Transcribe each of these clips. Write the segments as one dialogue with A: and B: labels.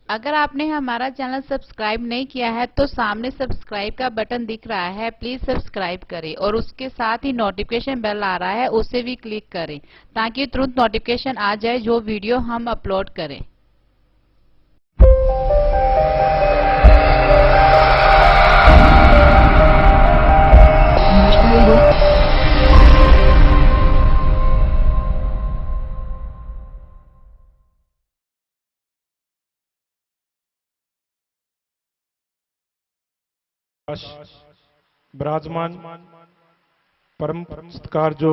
A: अगर आपने हमारा चैनल सब्सक्राइब नहीं किया है तो सामने सब्सक्राइब का बटन दिख रहा है, प्लीज सब्सक्राइब करें और उसके साथ ही नोटिफिकेशन बेल आ रहा है उसे भी क्लिक करें ताकि तुरंत नोटिफिकेशन आ जाए जो वीडियो हम अपलोड करें।
B: विराजमान परम सत्कार जो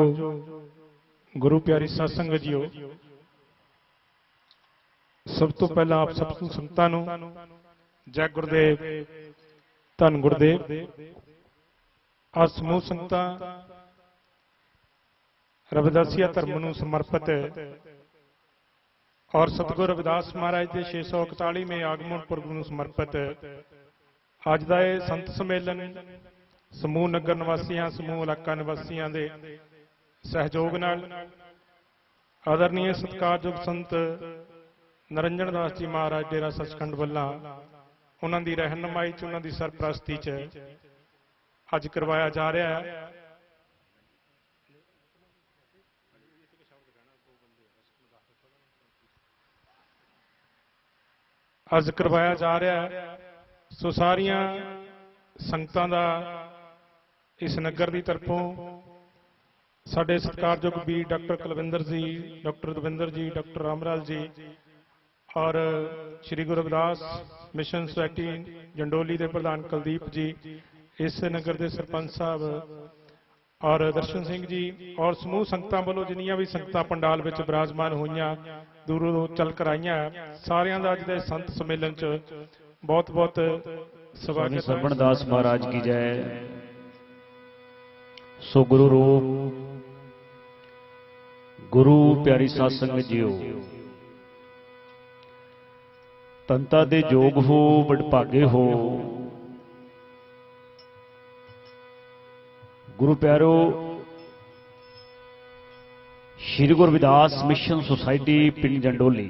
B: गुरु प्यारी साध संगत जीओ, सब तो पहला आप सब संतां नूं जय गुरुदेव, धन गुरुदेव। आ समूह संगतां रविदासिया धर्म नूं समर्पित और सतगुरु रविदास महाराज के 641वें आगमन पुरब नूं समर्पित अज का यह संत सम्मेलन समूह नगर निवासियों, समूह इलाका निवासियों के सहयोग नाल आदरणीय सत्कारयोग संत नरंजन दास जी महाराज डेरा सचखंड वालों उन्हों की रहनुमाई च, उन्हों की सरपरस्ती च अज करवाया जा रहा है। अज करवाया जा रहा है। सो सारिया संगतां दा इस नगर की तरफों साडे सत्कारयोग भी डॉक्टर कुलविंदर जी, डॉक्टर दविंदर जी, डॉक्टर रामलाल जी और श्री गुरु रविदास मिशन सोसाइटी जंडोली के प्रधान कुलदीप जी, इस नगर के सरपंच साहब और दर्शन सिंह जी और समूह संगतां वालों जिन्नियां भी संगतां पंडाल विच विराजमान होईयां, दूरों चल कर आईयां, सारियां दा अज दे संत सम्मेलन च बहुत बहुत स्वागत है।
C: सरवण दास महाराज की जय। सो गुरु रूप गुरु प्यारी साध संगत जीओ, तंता दे जोग हो वडभागे हो। गुरु प्यारो, श्री गुरु रविदास मिशन सोसाइटी पिंड जंडोली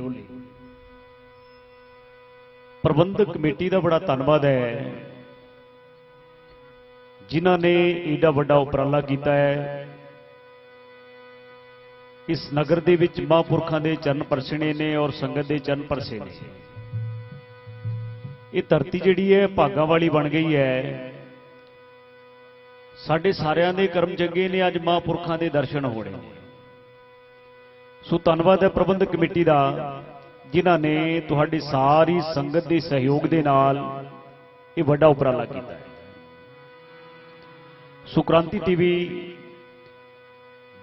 C: प्रबंधक कमेटी का बड़ा धन्यवाद है जिन्हों ने एडा बड़ा उपराला किया है। इस नगर दे विच महापुरखों के चरण परसने ने और संगत के चरण परसे ने। ये धरती जिहड़ी है भागां वाली बन गई है। साडे सारियां दे कर्म चंगे ने, अज महापुरखों के दर्शन होने। सो धन्यवाद है प्रबंधक कमेटी का जिन्हां ने तुहाडी सारी संगत के सहयोग के नाल ये बड़ा उपराला किया है। सुक्रांति टीवी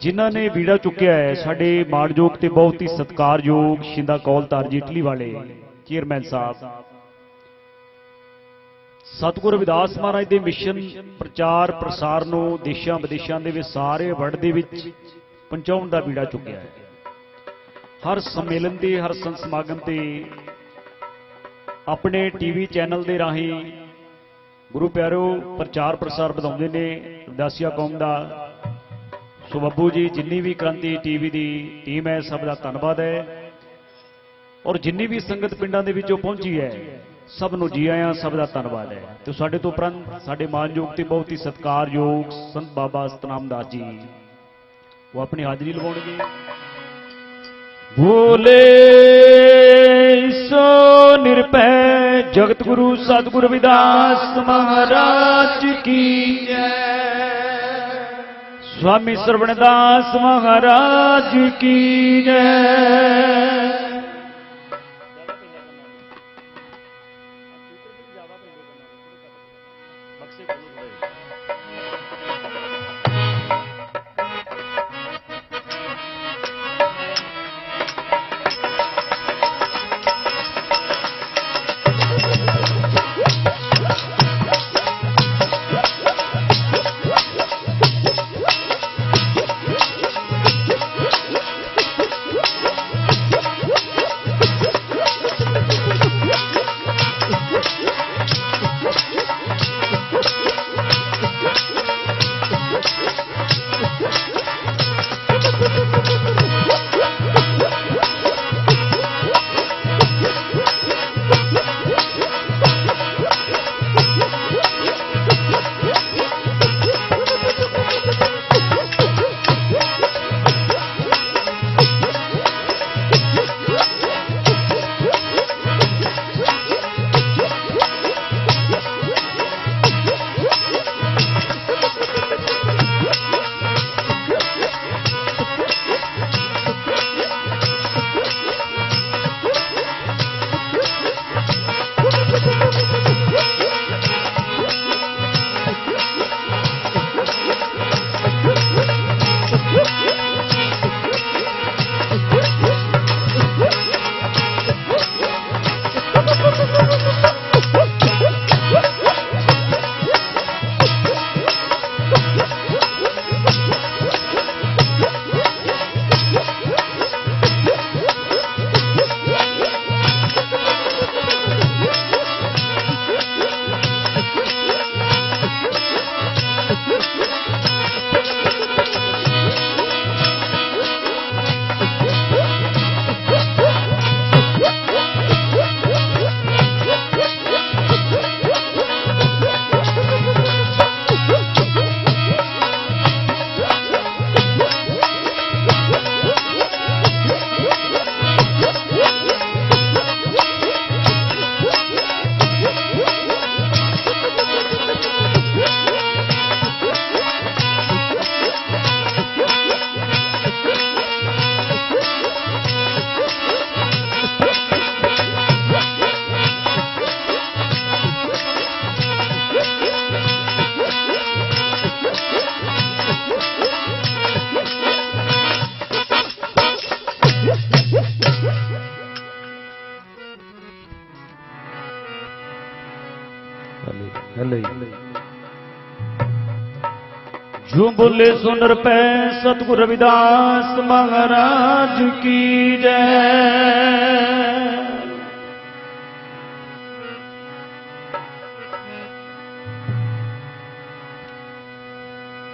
C: जिन्हां ने बीड़ा चुक्या है, साडे माणयोग ते बहुत ही सत्कारयोग शिंदा कौलतार जी इटली वाले चेयरमैन साहब, सतगुरु रविदास महाराज के मिशन प्रचार प्रसार नूं देशां विदेशां दे विच सारे वर्ल्ड दे विच पहुंचाउण दा बीड़ा चुक्या है। हर सम्मेलन के हर संत समागम से अपने टीवी चैनल के राही गुरु प्यारो प्रचार प्रसार बढ़ाते ने रविदासिया कौम का। सो बब्बू जी, जिन्नी भी क्रांति टीवी की टीम है, सब का धन्यवाद है। और जिन्नी भी संगत पिंडां दे विचों पहुंची है, सब नूं जी आया, सब का धन्यवाद है। तो साडे तो उपरंत साडे मानयोग ते बहुत ही सत्कारयोग संत बाबा सतनाम दास जी वो अपनी हाजरी लवाउणगे। बोले सो निरभय जगत गुरु सतगुरु रविदास महाराज की जय। स्वामी सरवणदास महाराज की जय। जो बोले सुनर पै सतगुरु रविदास महाराज की जय।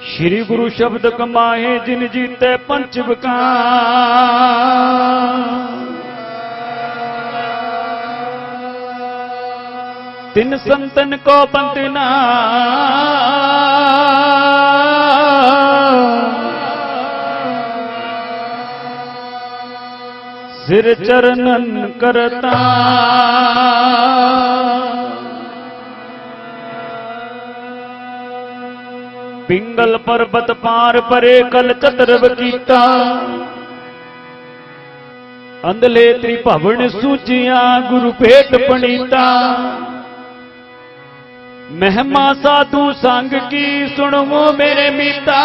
C: श्री गुरु शब्द कमाए जिन जीते पंच विकार, तिन संतन को बंदना सिर चरणन करता। पिंगल पर्वत पार परे कल चतुर्व कीता, अंधले त्रिभवन सूचिया गुरु पेट पणीता। महिमा साधु संग की सुनवो मेरे मीता,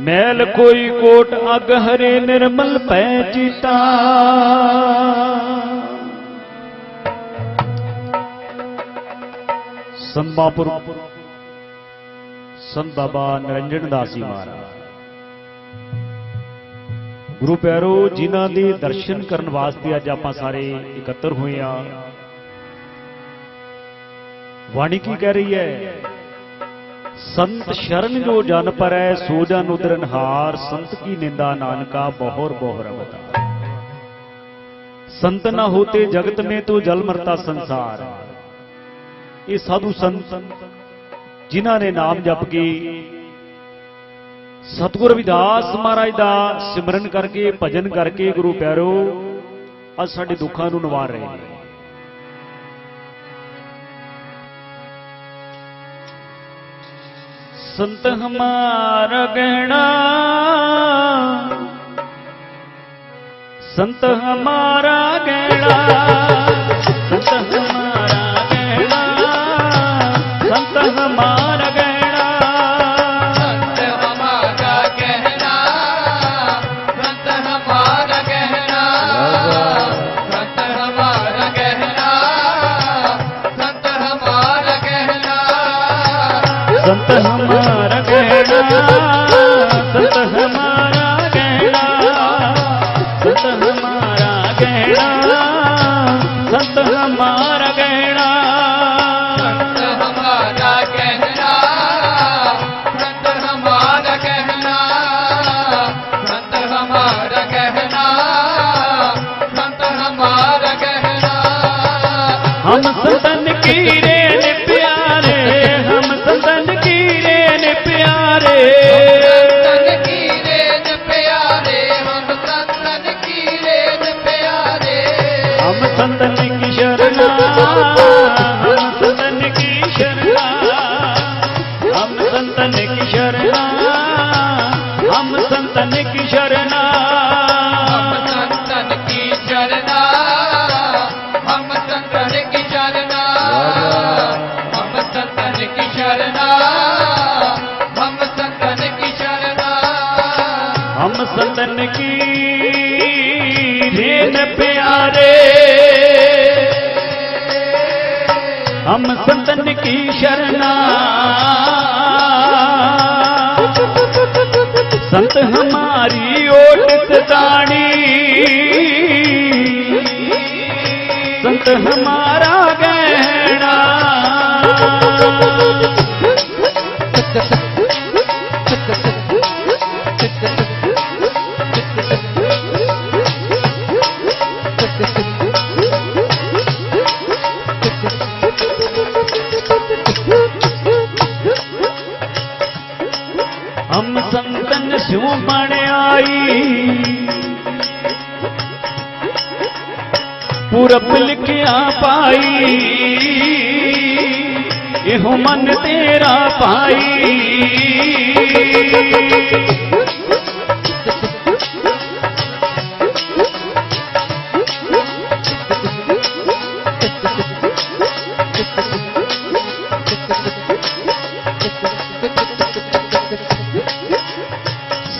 C: मैल कोई कोट अग हरे निर्मल पै चीता। संत महापुरुष संत बाबा निरंजन दास जी महाराज गुरु प्यारो जिन्हां दे दर्शन करन वास्ते अज आपां सारे इकट्ठे होए आ। वाणी की कह रही है, संत शरण जो जन परै सो जन उदरनहार, संत की निंदा नानका बहुर बहुर अवतार। संत न होते जगत में तो जल मरता संसार। ये साधु संत जिन्हां ने नाम जप के सतगुरु रविदास महाराज का सिमरन करके भजन करके गुरु प्यारो अज साडे दुखां नूं निवार रहे हैं। संत हमारा गहना, संत हमारा गहना, संत हमारा गहना, संत हमारा गहना,
D: संत हमारा गहना, संत हमारा गहना, संत हमारा गहना, संत हमारा गहना,
C: संत हमारा गहना, संत हमारा गहना, संत हमारा गहना, संत हमारा गहना,
D: संत हमारा गहना, संत हमारा गहना, संत हमारा गहना, संत हमारा गहना।
C: हम संतन की रेन प्यारे, हम संतन की रेन प्यारे,
D: संतन की रेन प्यारे, हम संतन की रेन प्यारे,
C: हम संतन की शरणा, हम संतन की शरणा, हम संतन की शरणा, हम संतन की शरणा,
D: हम संतन की शरणा, हम संतन की शरणा, हम संतन की शरणा, हम संतन की शरणा,
C: हम संतन की रेन प्यारे, हम संतन की शरणा। संत हमारी ओट दानी, संत हमारा गहना, हम संतन स्यों बण आई, पूरब लिखिया पाई, एहो मन तेरा पाई।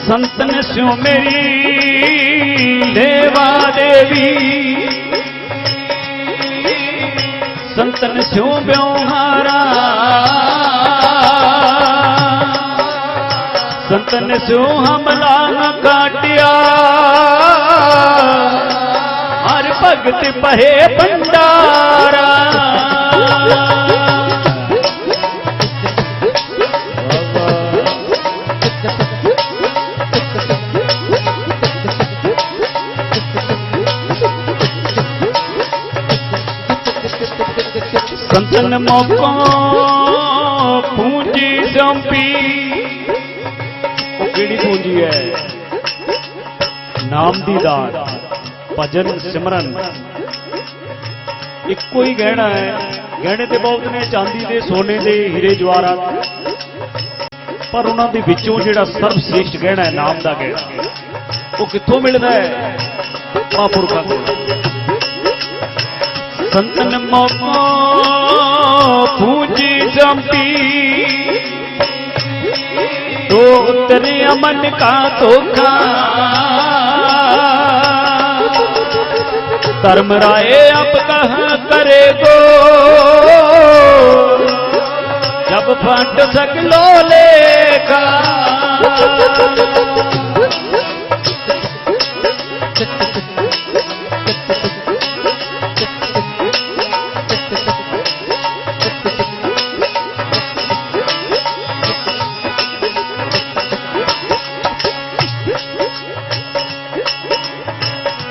C: संतन स्यों मेरी देवा देवी, संतन स्यों ब्योहारा, संतन स्यों हमला न काटिया, हर भगत पहे भंडारा। संतन मौको पूंजी संपी, किहड़ी पूंजी है? नाम दी दात, भजन सिमरन इक्को ही गहना है। गहने ते बहुत ने, चांदी दे, सोने दे, हीरे जवाहरात, पर उन्हां दे विचों जिहड़ा सर्वश्रेष्ठ गहना है नाम दा गहना, वो कित्थों मिलदा है? महापुरखां कोल। संतन मौको पूंजी जंपी, तो तेरे अमन का धोखा, धर्म राय अब कहाँ करे गो, जब फट सकलो लेखा।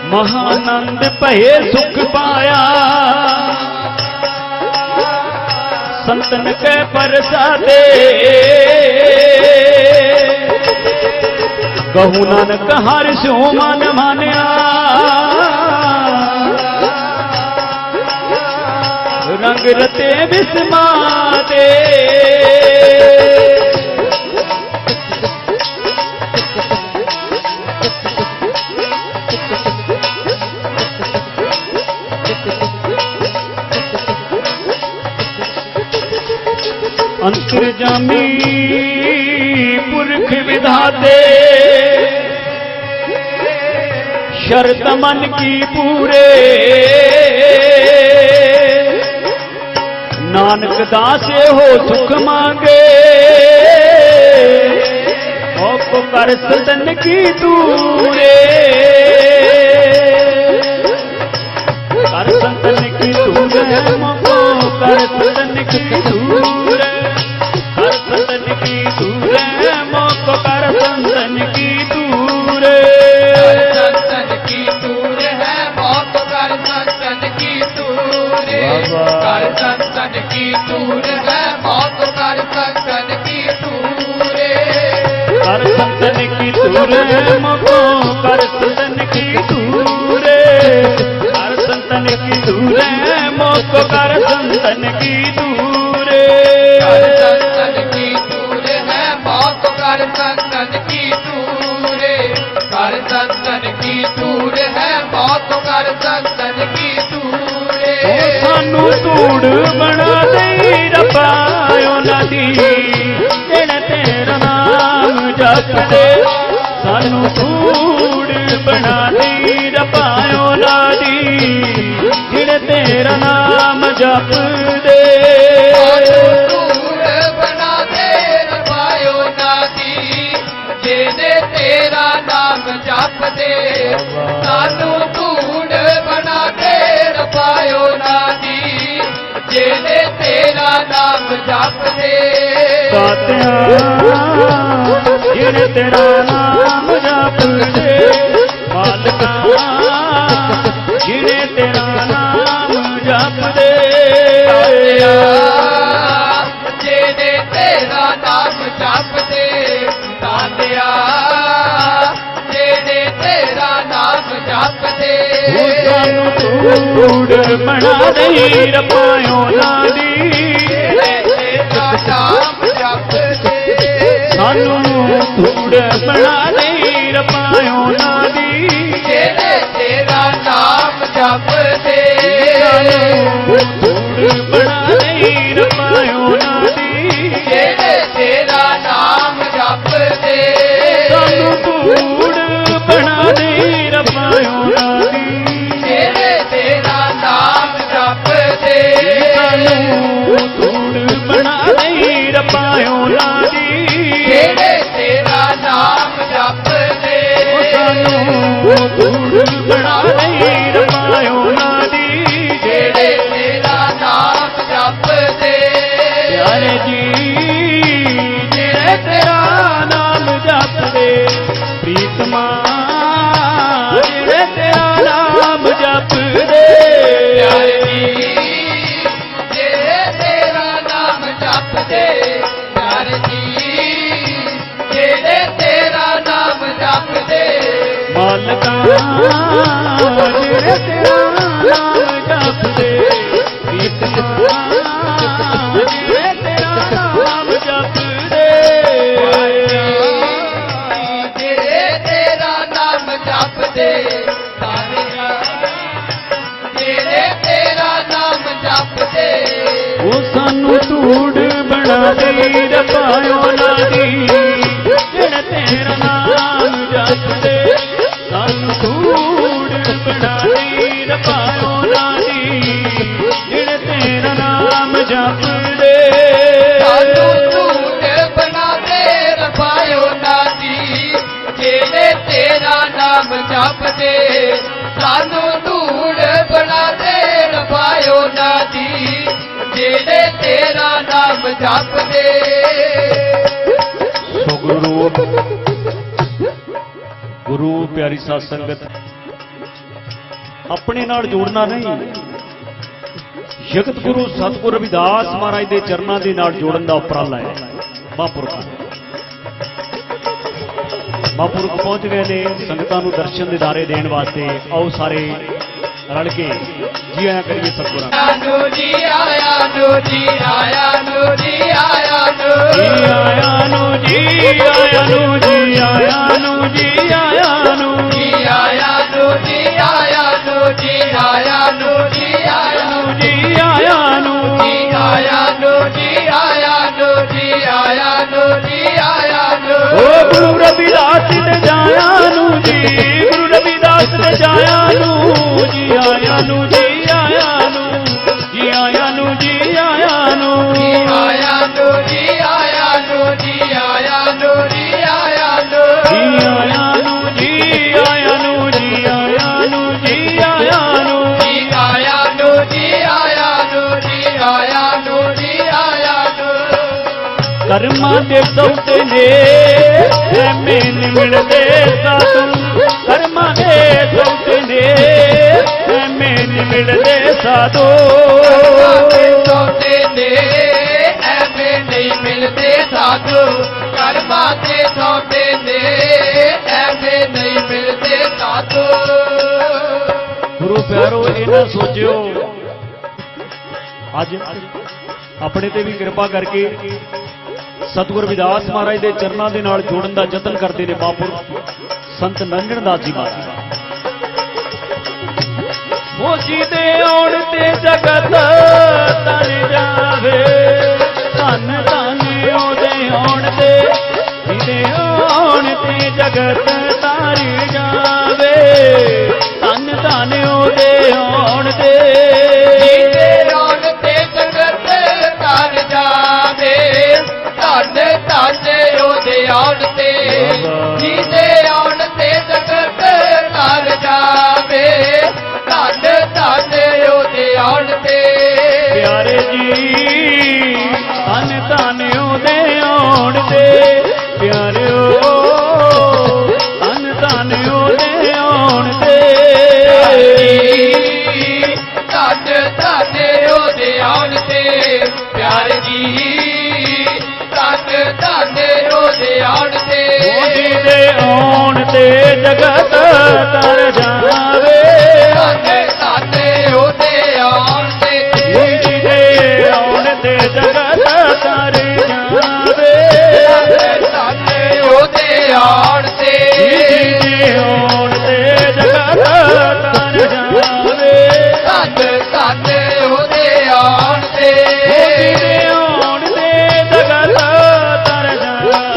C: महानंद पहे सुख पाया, संतन के परसादे, कहूँ नानक हर स्यों मन मानिया, रंग रते विस्मादे। अंतर्जामी पुरख विधाते, शर्त मन की पूरे, नानक दासे हो सुख मांगे, औको कर सदन की दूरे, कर सदन की दूरे, मोको कर सदन की दूरे, कर सदन की दूरे, मोको कर सदन की दूरे,
D: कर संतन की दूर है मौत, कर संतन की दूरे, कर संतन की दूर है मौत, कर संतन की दूरे,
C: कर संतन की दूरे, मोको कर सदन की दूरे, कर संतन की दूरे, मोको कर संतन की दूरे,
D: कर संतन की दूर है मौत, कर संतन की दूरे, कर संतन की दूर है मौत, कर संतन की दूरे।
C: ओ सानू धूड़ बना दे रब्बा ਉਹਨਾਂ ਦੀ, ਜਿਹੜਾ ਤੇਰਾ ਨਾਮ ਜਪਦੇ, ਸਾਨੂੰ ਧੂੜ ਬਣਾ ਦੇ ਰੱਬਾ ਉਹਨਾਂ ਦੀ, ਜਿਹੜੇ ਤੇਰਾ ਨਾਮ ਜਪਦੇ।
D: तेरा नाम जप दे, सानू धूड़ बना दे रबायो नादी, जेने तेरा नाम जप दे।
C: जिने तेरा नाम जप दे, मालका जिने तेरा नाम जप दे,
D: जेने तेरा नाम जप दे, साधिया जेने तेरा नाम जप दे।
C: धूड़ बना दे रबायो नादी,
D: तेरा नाम जप दे,
C: सानू धूड़ बना दे रबायो नादी,
D: जेने तेरा नाम जप दे,
C: धूड़ बना दे रबायो नादी,
D: जेने तेरा नाम जप दे,
C: सानू तेरा नाम जपदे प्रीतमा जेड़े तेरा नाम जपदे
D: प्यारे जी जेड़े तेरा नाम जपदे प्यारे जी जेड़े तेरा नाम जपदे
C: मालका जेड़े तेरा नाम जपदे प्रीतमा जेड़े तेरा नाम जपदे
D: जेड़े तेरा नाम जपदे सारे जेड़े तेरा नाम जपदे
C: ਉਹ ਸਾਨੂੰ ਧੂੜ ਬਣਾ ਦੇ ਰਬਾਇਓ ਨਾਦੀ ਜਿਹੜਾ ਤੇਰਾ ਨਾਮ ਜਪਦੇ ਸਾਨੂੰ ਧੂੜ ਬਣਾ ਦੇ ਰਬਾਇਓ ਨਾਦੀ ਜਿਹੜਾ ਤੇਰਾ ਨਾਮ ਜਪਦੇ
D: ਸਾਨੂੰ ਝੂਠ ਬਣਾ ਦੇ ਰਫਾਇਓ ਨਾਦੀ ਜਿਹੜੇ ਤੇਰਾ ਨਾਮ ਜਪਦੇ ਸਾਨੂੰ ਧੂੜ ਬਣਾ ਦੇ ਰਫਾਇਓ ਨਾਦੀ ਜਿਹੜੇ ਤੇਰਾ ਨਾਮ ਜਪਦੇ
C: ਸੋ ਗੁਰੂ ਪਿਆਰੀ ਸਾਧ ਸੰਗਤ ਆਪਣੇ ਨਾਲ ਜੋੜਨਾ ਨਹੀਂ ਜਗਤ ਗੁਰੂ ਸਤਿਗੁਰੂ ਰਵਿਦਾਸ ਮਹਾਰਾਜ ਦੇ ਚਰਨਾਂ ਦੇ ਨਾਲ ਜੋੜਨ ਦਾ ਉਪਰਾਲਾ ਹੈ ਮਹਾਂਪੁਰਖਾਂ ਮਹਾਂਪੁਰਖ ਪਹੁੰਚ ਗਏ ਨੇ ਸੰਗਤਾਂ ਨੂੰ ਦਰਸ਼ਨ ਦਿਦਾਰੇ ਦੇਣ ਵਾਸਤੇ ਆਓ ਸਾਰੇ ਰਲ ਕੇ ਜੀ ਆਇਆਂ ਕਰੀਏ ਸਤਿਗੁਰਾਂ
D: ਨੂੰ ਜੀ ਆਇਆ ਨੂੰ ਜੀ ਆਇਆ ਨੂੰ ਜੀ ਆਇਆ ਨੂੰ
C: ਜੀ ਆਇਆਂ ਨੂੰ ਜੀ ਆਇਆਂ ਨੂੰ ਜੀ ਆਇਆਂ ਨੂੰ ਜੀ ਆਇਆਂ ਨੂੰ
D: ਜੀ ਆਇਆ ਨੂੰ ਜੀ ਆਇਆ ਨੂੰ ਜੀ ਆਇਆ ਨੂੰ ਜੀ ਆਇਆ ਨੂੰ
C: ਜੀ ਆਇਆਂ ਨੂੰ
D: ਜੀ ਆਇਆ ਨੂੰ ਜੀ ਆਇਆ ਨੂੰ ਜੀ ਆਇਆ ਨੂੰ ਜੀ ਆਇਆ ਨੂੰ
C: ਓ ਗੁਰੂ ਰਵਿਦਾਸ ਤੇ ਜਾਇਆ ਨੂੰ ਜੀ ਗੁਰੂ ਰਵਿਦਾਸ ਤੇ ਜਾਇਆ ਨੂੰ ਜੀ ਆਇਆਂ ਨੂੰ ਜੀ ਆਇਆਂ ਨੂੰ ਜੀ ਆਇਆਂ ਨੂੰ ਜੀ ਆਇਆਂ ਨੂੰ
D: ਜੀ ਆਇਆ ਨੂੰ ਜੀ ਆਇਆ ਨੂੰ ਜੀ ਆਇਆ ਨੂੰ ਜੀ ਆਇਆ ਨੂੰ
C: ਜੀ ਆਇਆਂ ਨੂੰ ਜੀ ਆਇਆਂ ਨੂੰ ਜੀ ਆਇਆਂ ਨੂੰ ਜੀ ਆਇਆਂ ਨੂੰ
D: ਜੀ ਆਇਆ ਨੂੰ ਜੀ ਆਇਆ ਨੂੰ ਜੀ ਆਇਆ ਨੂੰ ਜੀ ਆਇਆ ਨੂੰ
C: ਕਰਮਾਂ ਦੇ ਸੌਦੇ ਨੇ ਐਵੇਂ ਨੀ ਮਿਲਦੇ ਸਾਧੂ ਕਰਮਾਂ ਦੇ ਸੌਦੇ ਨੇ ਐਵੇਂ ਨੀ ਮਿਲਦੇ ਸਾਧੂ
D: ਸੌਦੇ ਨੇ ਐਵੇਂ ਨਹੀਂ ਮਿਲਦੇ ਸਾਧੂ ਕਰਮਾਂ ਦੇ ਸੌਦੇ ਨੇ ਐਵੇਂ ਨਹੀਂ ਮਿਲਦੇ ਸਾਧੂ
C: ਗੁਰੂ ਪਿਆਰੋ ਇਹ ਨਾ ਸੋਚਿਓ ਅੱਜ ਆਪਣੇ ਤੇ ਵੀ ਕਿਰਪਾ ਕਰਕੇ ਸਤਿਗੁਰ ਰਵਿਦਾਸ ਮਹਾਰਾਜ ਦੇ ਚਰਨਾਂ ਦੇ ਨਾਲ ਜੋੜਨ ਦਾ ਯਤਨ ਕਰਦੇ ਨੇ ਮਹਾਂਪੁਰਖ ਸੰਤ ਨੰਜਣ ਦਾਸ ਜੀ ਮਹਾਰਾਜ ਉਹ ਜੀ ਦੇ ਆਉਣ ਤੇ ਜਗਤ ਤਰ ਜਾਵੇ ਧੰਨ ਧੰਨ ਉਹਦੇ ਆਉਣ ਤੇ ਜਿਹਦੇ ਆਉਣ ਤੇ ਜਗਤ ਤਰ ਜਾਵੇ ਧੰਨ ਧੰਨ ਉਹਦੇ ਆਉਣ ਤੇ
D: ਜਿਹਦੇ ਆਉਣ ਤੇ ਜਗਤ ਤਰ ਜਾਵੇ ਧੰਨ ਧੰਨ ਉਹਦੇ ਆਉਣ ਤੇ ਜਿਹਦੇ ਆਉਣ ਤੇ ਜਗਤ ਤਰ ਜਾਵੇ ਧੰਨ ਧੰਨ ਉਹਦੇ ਆਉਣ ਤੇ
C: ਪਿਆਰੇ ਜੀ ਧੰਨ ਧੰਨ ਉਹਦੇ ਆਉਣ ਤੇ ਪਿਆਰਿਓ ਧੰਨ ਧੰਨ ਉਹਦੇ ਆਉਣ ਤੇ
D: ਧੰਨ ਧੰਨ ਉਹਦੇ ਆਉਣ ਤੇ ਪਿਆਰੇ ਜੀ ਧੰਨ ਧੰਨ ਉਹਦੇ ਆਉਣ ਤੇ
C: ਉਹਦੀ ਦੇ ਆਉਣ ਤੇ ਜਗਤ ਤਰ ਜਾਵੇ
D: ਧੰਨ ਧੰਨ ਉਹਦੇ ਆਉਣ ਤੇ
C: ਉਹਦੀ ਦੇ ਆਉਣ ਤੇ ਜਗਤ ਤਰ ਜਾਵੇ
D: ਧੰਨ ਉਹਦੇ ਆਉਣ ਤੇ
C: ਉਹਦੀ ਦੇ ਆਉਣ ਤੇ ਜਗਤ ਤਰ ਜਾਵੇ
D: ਧੰਨ ਧੰਨ ਉਹਦੇ ਆਉਣ ਤੇ
C: ਉਹਦੀ ਦੇ ਆਉਣ ਤੇ ਜਗਤ ਤਰ ਜਾਵੇ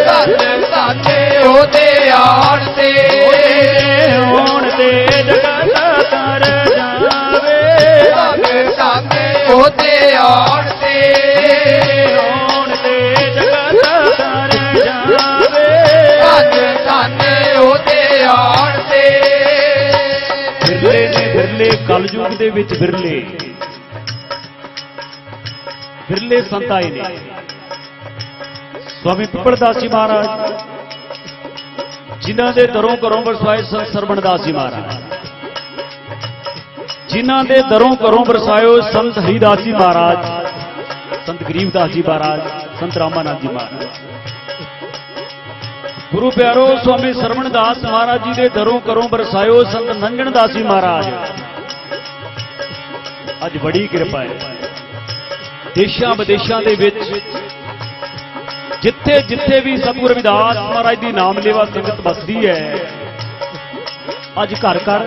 D: ਧੰਨ ਧੰਨ ਉਹਦੇ ਆਉਣ ਤੇ
C: ਆਉਣ ਤੇ ਜਗਤ ਤਰ ਜਾਵੇ
D: ਧੰਨ ਧੰਨ ਉਹਦੇ ਆਉਣ ਤੇ
C: ਆਉਣ ਤੇ ਜਗਤ ਤਰ ਜਾਵੇ
D: ਧੰਨ ਧੰਨ ਉਹਦੇ ਆਉਣ ਤੇ
C: ਬਿਰਲੇ ਨੇ ਬਿਰਲੇ ਕਲਯੁਗ ਦੇ ਵਿੱਚ ਬਿਰਲੇ ਬਿਰਲੇ ਸੰਤ ਆਏ ਨੇ स्वामी पिपलदास जी महाराज, जिन्हां दे दरों घरों बरसाए संत सरवणदास जी महाराज, जिन्हां दे दरों घरों बरसायो संत हरिदास जी महाराज, संत गरीबदास जी महाराज, संत रामानंद जी महाराज। गुरु प्यारो स्वामी सरवणदास महाराज जी दे दरों घरों बरसायो संत नंजनदास जी महाराज। अज बड़ी कृपा है, देशां विदेशां दे विच जिथे जिथे भी सतगुरु रविदास महाराज की नाम लेवा संगत बसदी है, अज घर घर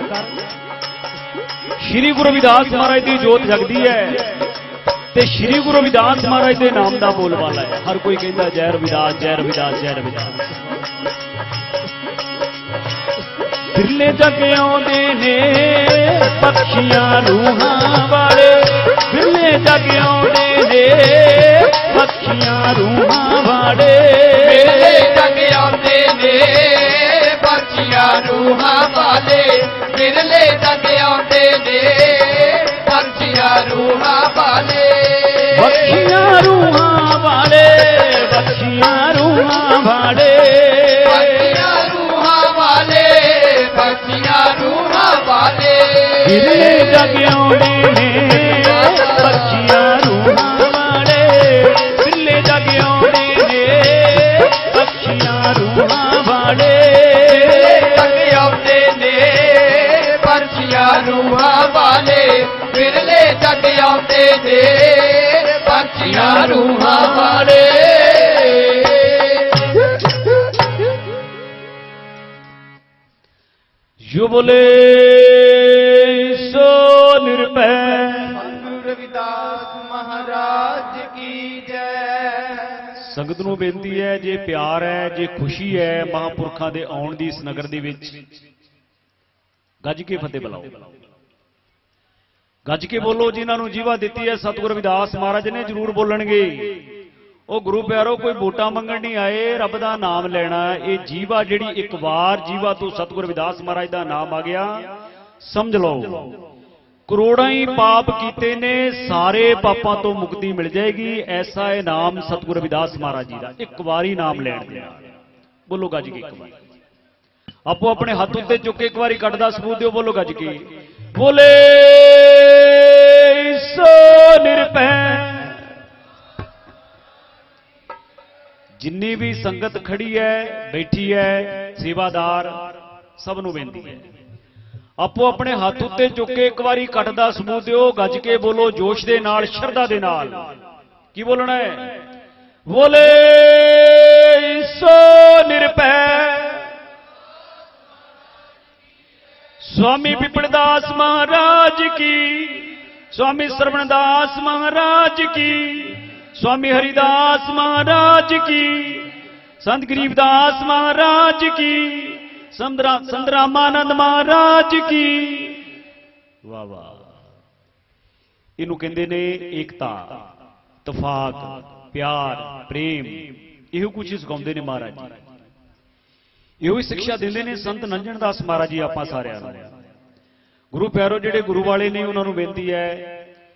C: श्री गुरु रविदास महाराज की जोत जगदी है ते श्री गुरु रविदास महाराज के नाम का बोलबाला है। हर कोई कहता जय रविदास, जय रविदास, जय रविदास। बिरले जग आउंदे ने पक्षियां रूहां वाले, बिरले जग आउंदे ने पक्षियां रूहां वाले,
D: बिरले जग आउंदे ने पक्षियां रूहां वाले, बिरले जग आउंदे ने पक्षियां रूहां वाले,
C: पक्षियां रूहां वाले, पक्षियां रूहां वाले,
D: पक्षियां रूहां वाले, पक्षियां रूहां वाले,
C: बिरले जग आउंदे ने पक्षियां रूहां वाले, बिरले जग आउंदे ने पक्षियां रूहां वाले,
D: जग आउंदे ने पक्षियां रूहां वाले, बिरले जग आउंदे ने पक्षियां रूहां वाले।
C: जो बोले सो निर्भय।
D: गुरु रविदास महाराज की जय।
C: संगत नूं बेनती है, जे प्यार है, जे खुशी है महापुरखों के आउण दी इस नगर दे विच, गज के फतेह बुलाओ, गज के बोलो। जिन्हां नूं जीवा दित्ती है सतगुरु रविदास महाराज ने जरूर बोलणगे। ਉਹ ਗੁਰੂ ਪਿਆਰੋ ਕੋਈ ਵੋਟਾਂ ਮੰਗਣ ਨਹੀਂ ਆਏ, ਰੱਬ ਦਾ ਨਾਮ ਲੈਣਾ। ਇਹ ਜੀਵਾ ਜਿਹੜੀ ਇੱਕ ਵਾਰ ਜੀਵਾ ਤੋਂ ਸਤਿਗੁਰੂ ਰਵਿਦਾਸ ਮਹਾਰਾਜ ਦਾ ਨਾਮ ਆ ਗਿਆ, ਸਮਝ ਲਓ ਕਰੋੜਾਂ ਹੀ ਪਾਪ ਕੀਤੇ ਨੇ, ਸਾਰੇ ਪਾਪਾਂ ਤੋਂ ਮੁਕਤੀ ਮਿਲ ਜਾਏਗੀ। ਐਸਾ ਹੈ ਨਾਮ ਸਤਿਗੁਰੂ ਰਵਿਦਾਸ ਮਹਾਰਾਜ ਜੀ ਦਾ, ਇੱਕ ਵਾਰੀ ਨਾਮ ਲੈਣ ਦੇ ਨਾਲ। ਬੋਲੋ ਗੱਜ ਕੇ ਇੱਕ ਵਾਰ, ਆਪੋ ਆਪਣੇ ਹੱਥ ਉੱਤੇ ਚੁੱਕ ਕੇ ਇੱਕ ਵਾਰੀ ਕੱਢਦਾ ਸਬੂਤ ਦਿਓ। ਬੋਲੋ ਗੱਜ ਕੇ, ਬੋਲੇ ਸੋ ਨਿਰਭੈ। जिन्नी भी संगत खड़ी है, बैठी है, सेवादार सब नूं बेनती है, आपो अपने हाथ उत्ते चुक के एक बारी कट दा सबूत दिओ। गज के बोलो जोश दे नाल, शरधा दे नाल। की बोलना है? बोले सो निरभै। स्वामी पिपलदास महाराज की, स्वामी सरवणदास महाराज की, स्वामी हरिदास महाराज की, संत गरीबदास महाराज की, संत रामानंद महाराज की। वाह वाह। इनू कहते ने एकता, तफाक, प्यार, प्रेम, यो कुछ सिखाते ने महाराज जी। यो ही शिक्षा देंदे ने संत नंजनदास महाराज जी। आपां सारिआं नूं गुरु प्यारो जिहड़े गुरु वाले ने उन्हां नूं बेनती है,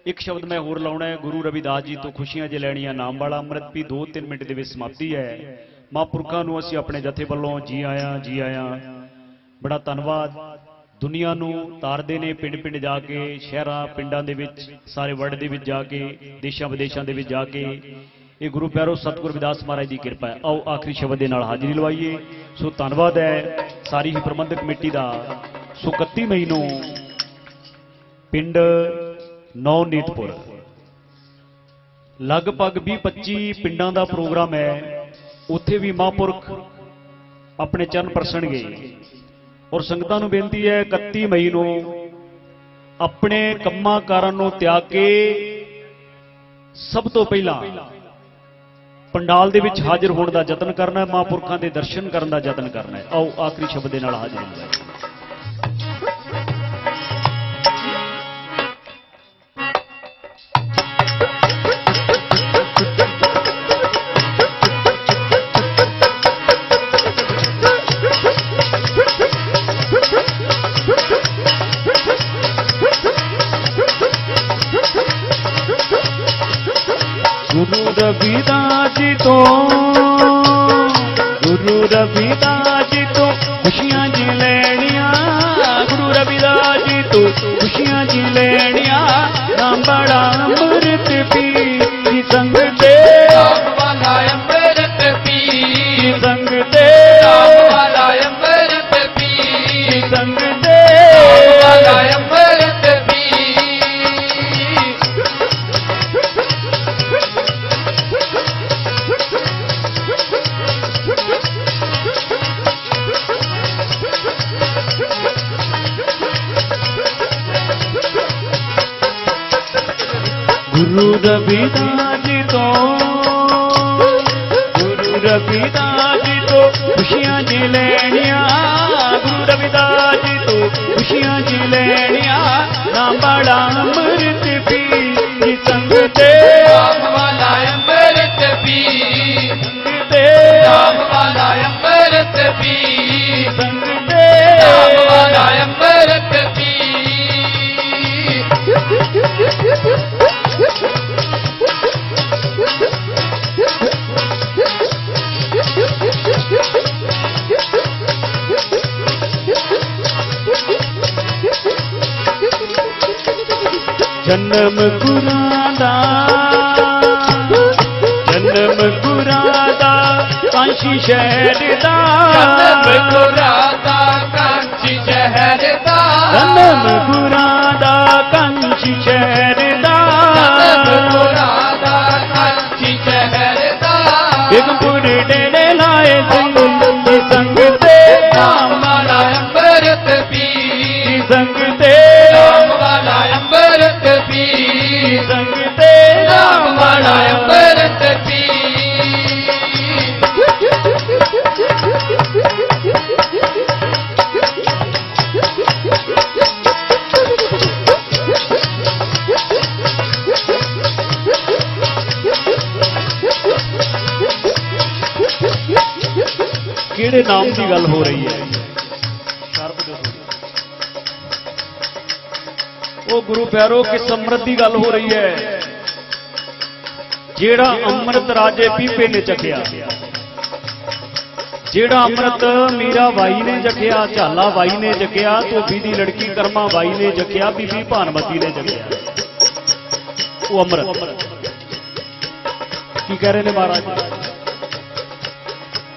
C: एक शब्द मैं होर लाउणा है। गुरु रविदास जी तो खुशियां जे लैणियां, नाम वाला अमृत भी 2-3 मिनट दे विच समाप्ति है। महापुरखां नूं असीं अपने जथे वल्लों जी आया, जी आया, बड़ा धन्नवाद। दुनिया नूं तारदे ने पिंड पिंड जाके, शहरां पिंडां दे विच, सारे वर्ल्ड दे विच जाके, देशां विदेशां दे विच जाके। ये गुरु प्यारो सतगुरु रविदास महाराज की कृपा है। आओ आखिरी शब्द दे नाल हाजिरी लवाइए। सो धन्नवाद है सारी ही प्रबंधक कमेटी दा। सो 31 मई नूं पिंड नौनीतपुर लगभग 20-25 पिंडां दा प्रोग्राम है। उत्थे भी महापुरख अपने चरण परसणगे और संगतां नूं बेनती है 31 मई नूं अपने कंमां कारां नूं त्याग के सब तो पहला पंडाल दे विच हाजिर होने का यतन करना है, महापुरखां दे दर्शन करने का यतन करना है। आओ आखिरी शब्द दे नाल हाजिरी लगाइए। गुरु रविदास रविदास जी तो गुरु रविदास जी तो खुशियां जी लेनिया गुरु रविदास जी तो खुशियां जी लेनिया नाम बड़ा अमृत पी संग दे
D: नाम वाला अमृत पी
C: संग दे
D: नाम वाला अमृत पी
C: संग दे
D: नाम वाला अमृत पी
C: गुरु रविदास जी तो गुरु रविदास जी तो खुशियां जी लेनिया गुरु रविदास जी तो खुशियां जी लेनिया नाम बड़ा अमृत पी संग दे
D: नाम वाला अमृत पी
C: संग दे
D: नाम वाला अमृत पी
C: संग दे
D: नाम वाला अमृत पी
C: जन्म गुरादा जन्म गुरादा काशी शहर दा
D: जन्म गुरादा कांची शहर दा
C: जन्म गुरादा काशी शहर दा
D: जन्म गुरादा कांची शहर दा
C: बेगमपुर डेरे लाए संग संग दे
D: नाम वाला अमृत पी
C: संग दे
D: नाम वाला अमृत पी
C: संग दे
D: नाम वाला अमृत पी
C: ਕਿਹੜੇ ਨਾਮ ਦੀ ਗੱਲ ਹੋ ਰਹੀ ਹੈ ਉਹ ਗੁਰੂ ਪਿਆਰੋ ਕਿਸ ਅੰਮ੍ਰਿਤ ਦੀ ਗੱਲ ਹੋ ਰਹੀ ਹੈ ਜਿਹੜਾ ਅੰਮ੍ਰਿਤ ਰਾਜੇ ਪੀਪੇ ਨੇ ਚੱਕਿਆ ਜਿਹੜਾ ਅੰਮ੍ਰਿਤ ਮੀਰਾ ਬਾਈ ਨੇ ਚੱਕਿਆ ਝਾਲਾ ਬਾਈ ਨੇ ਚੱਕਿਆ ਧੋਬੀ ਦੀ ਲੜਕੀ ਕਰਮਾ ਬਾਈ ਨੇ ਚੱਕਿਆ ਬੀਬੀ ਭਾਨਮਤੀ ਨੇ ਚੱਕਿਆ ਉਹ ਅੰਮ੍ਰਿਤ ਕੀ ਕਹਿ ਰਹੇ ਨੇ ਮਹਾਰਾਜ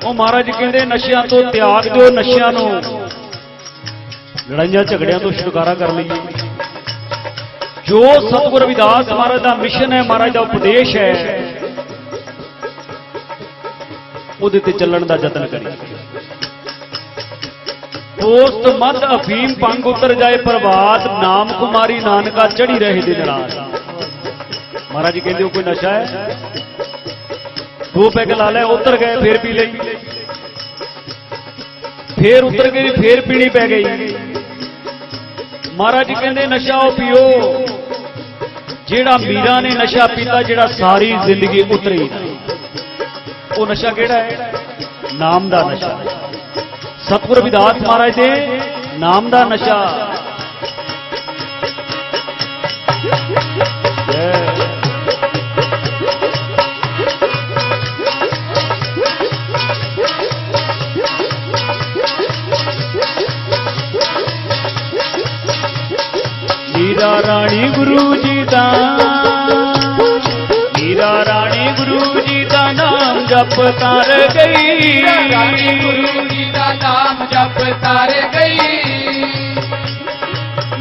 C: ਉਹ ਮਹਾਰਾਜ ਜੀ ਕਹਿੰਦੇ ਨਸ਼ਿਆਂ ਤੋਂ ਤਿਆਗ ਦਿਓ ਨਸ਼ਿਆਂ ਨੂੰ ਲੜਾਈਆਂ ਝਗੜਿਆਂ ਤੋਂ ਛੁਟਕਾਰਾ ਕਰ ਲਈਏ ਜੋ ਸਤਿਗੁਰੂ ਰਵਿਦਾਸ ਮਹਾਰਾਜ ਦਾ ਮਿਸ਼ਨ ਹੈ ਮਹਾਰਾਜ ਦਾ ਉਪਦੇਸ਼ ਹੈ ਉਹਦੇ ਤੇ ਚੱਲਣ ਦਾ ਯਤਨ ਕਰੀਏ ਦੋਸਤ ਮਦ ਅਫੀਮ ਪੰਗ ਉਤਰ ਜਾਏ ਪ੍ਰਭਾਤ ਨਾਮ ਕੁਮਾਰੀ ਨਾਨਕਾ ਚੜੀ ਰਹੇ ਦਿਨ ਰਾਤ ਮਹਾਰਾਜ ਜੀ ਕਹਿੰਦੇ ਉਹ ਕੋਈ ਨਸ਼ਾ ਹੈ दो पैग ला लिया उतर गए फिर पी ली फिर उतर गई फिर पीनी पै गई महाराज जी कहते नशा वो पीओ जेड़ा मीरा ने नशा पीता जेड़ा सारी जिंदगी उतरी वो नशा केड़ा है नाम दा नशा सतगुरु रविदास महाराज दे नाम दा नशा मीरा रानी गुरु जी दा मीरा रानी गुरु जी दा नाम जप कर गई
D: रानी गुरु जी का नाम जप कर गई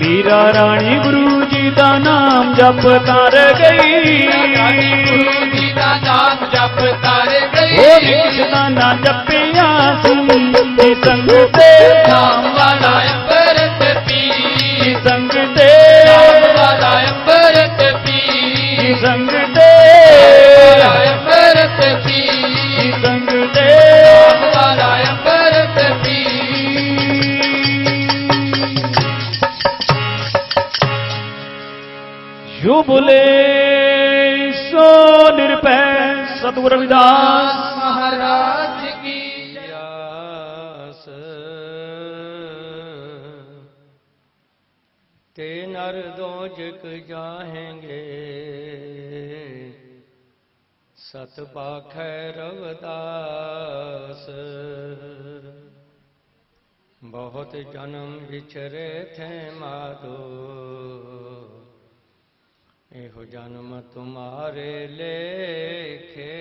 C: मीरा रानी गुरु जी दा नाम जप कर गई
D: रानी गुरु जी का नाम जप कर गई
C: ओ कृष्णा ना जपिया सी संग ते
D: नाम वाला अमृत पी
C: संग ते
D: नाम वाला अमृत पी
C: संग ते
D: अमृत पी
C: संग ते
D: नाम वाला अमृत पी
C: जो बोले सो निरपै सतगुरु रविदास
D: महाराज की
E: ते नर दोजक जाहेंगे सत पाखै रविदास बहुत जन्म विचरे थे माधो एहो जन्म तुम्हारे लेखे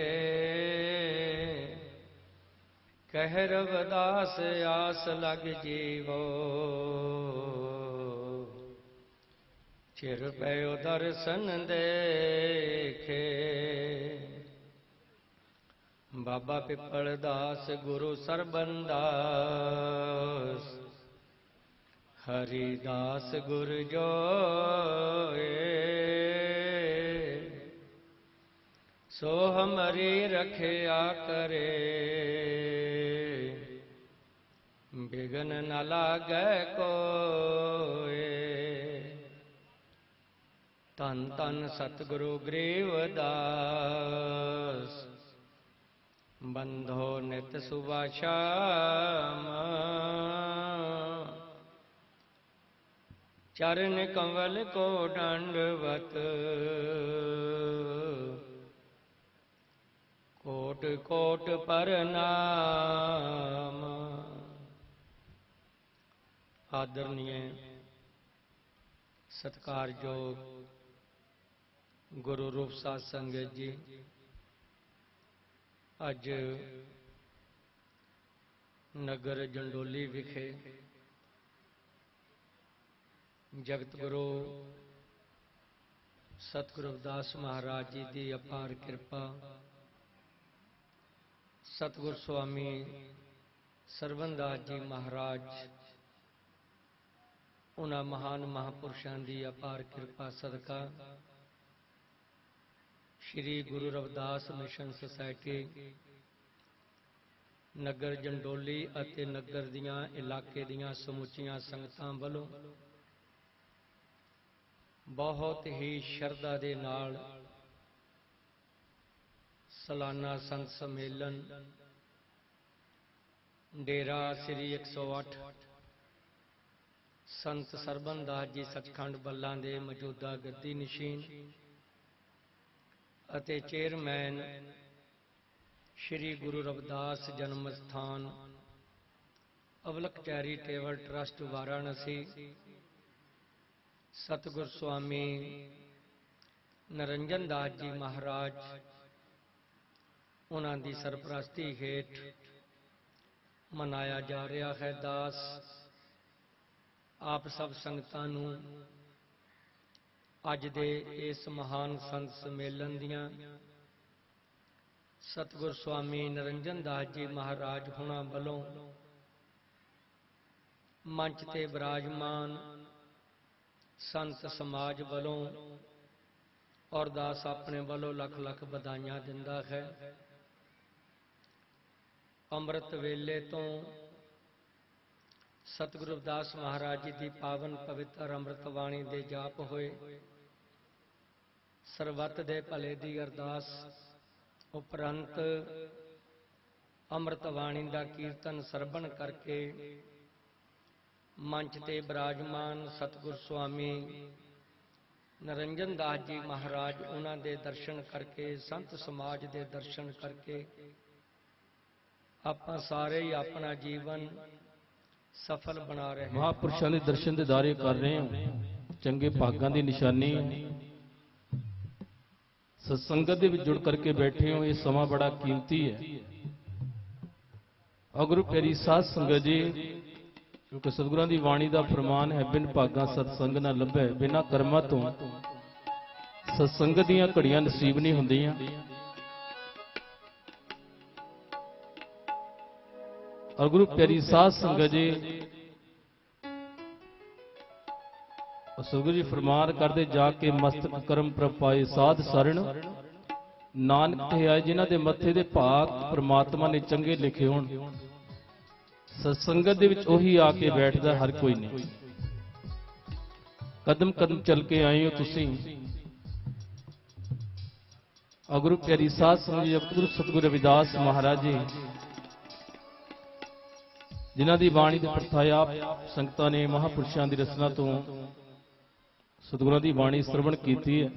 E: कह रविदास आस लग जीवो चिर पयो दर्शन देखे बाबा पिपल दास गुरु सरबंदास हरिदास गुरु जोए सो हमारी रखिया करे बिघन न लागे कोए तन तन सतगुरु ग्रीवदास बंधो नित सुबह शाम चरण कमल को दंडवत कोट कोट प्रणाम। आदरणीय सत्कारयोग गुरु रूप साध संगत जी, अज नगर जंडोली विखे जगत गुरु सतगुरु रविदास महाराज जी की अपार कृपा, सतगुर स्वामी सरबंदास जी महाराज उन्हां महान महापुरुषों की अपार कृपा सदका श्री गुरु रविदास मिशन सोसायटी नगर जंडोली अते नगर दियां इलाके दियां समुचियां संगतां वालों बहुत ही शरधा दे नाल सालाना संत सम्मेलन डेरा श्री 108 संत सरबंदास जी सचखंड बल्लां दे मौजूदा गद्दी नशीन अते चेयरमैन श्री गुरु रविदास जन्म स्थान अवलक चैरिटेबल ट्रस्ट वाराणसी सतगुर स्वामी नरंजन दास जी महाराज उन्हां दी सरपरस्ती हेठ मनाया जा रहा है दास आप सब संगतां नूं अज दे इस महान संत सम्मेलन दियां सतगुर स्वामी नरंजन दास जी महाराज हुणां वल्लों मंच ते विराजमान संत समाज वल्लों और दास अपने वल्लों लख लख बधाइयां दिंदा है। अमृत वेले तो सतगुरु रविदास महाराज जी की पावन पवित्र अमृत वाणी दे जाप होए, सरबत दे भले दी अरदास उपरंत अमृत वाणी का कीर्तन सरबण करके मंच ते विराजमान सतगुर स्वामी नरंजन दास जी महाराज उन्हां दे दर्शन करके संत समाज दे दर्शन करके आपां सारे ही अपना जीवन सफल बना रहे हैं।
F: महापुरुषों के दर्शन दीदारे कर रहे हो, चंगे भागां की निशानी सत्संगत दे विच जुड़ करके बैठे हो। ये समा बड़ा कीमती है। अगुरु प्यारी साध संगत जी, क्योंकि सतगुरां दी वाणी का फरमान है बिन भागा सत्संग ना लभै, बिना कर्मां तो सत्संगत दीयां घड़ियां नसीब नहीं हुंदियां। और गुरु प्यारी साध संगत जी, सतगुरु जी फरमान करते जाके मस्तक करम प्रपाए साध सरन, नानक ते आए जिन्हां दे मत्थे दे भाग परमात्मा ने चंगे लिखे होण। सत्संगत दे विच ओही आके बैठदा हर कोई नहीं। कदम कदम चल के आए हो तुसीं। और गुरु प्यारी साध संगत जी, गुरु सतगुरु रविदास महाराज जी जिन्हां दी बाणी दे प्रथाए आप संगतां ने महापुरुषां दी रचना तो सतगुरां दी बाणी श्रवण कीती है।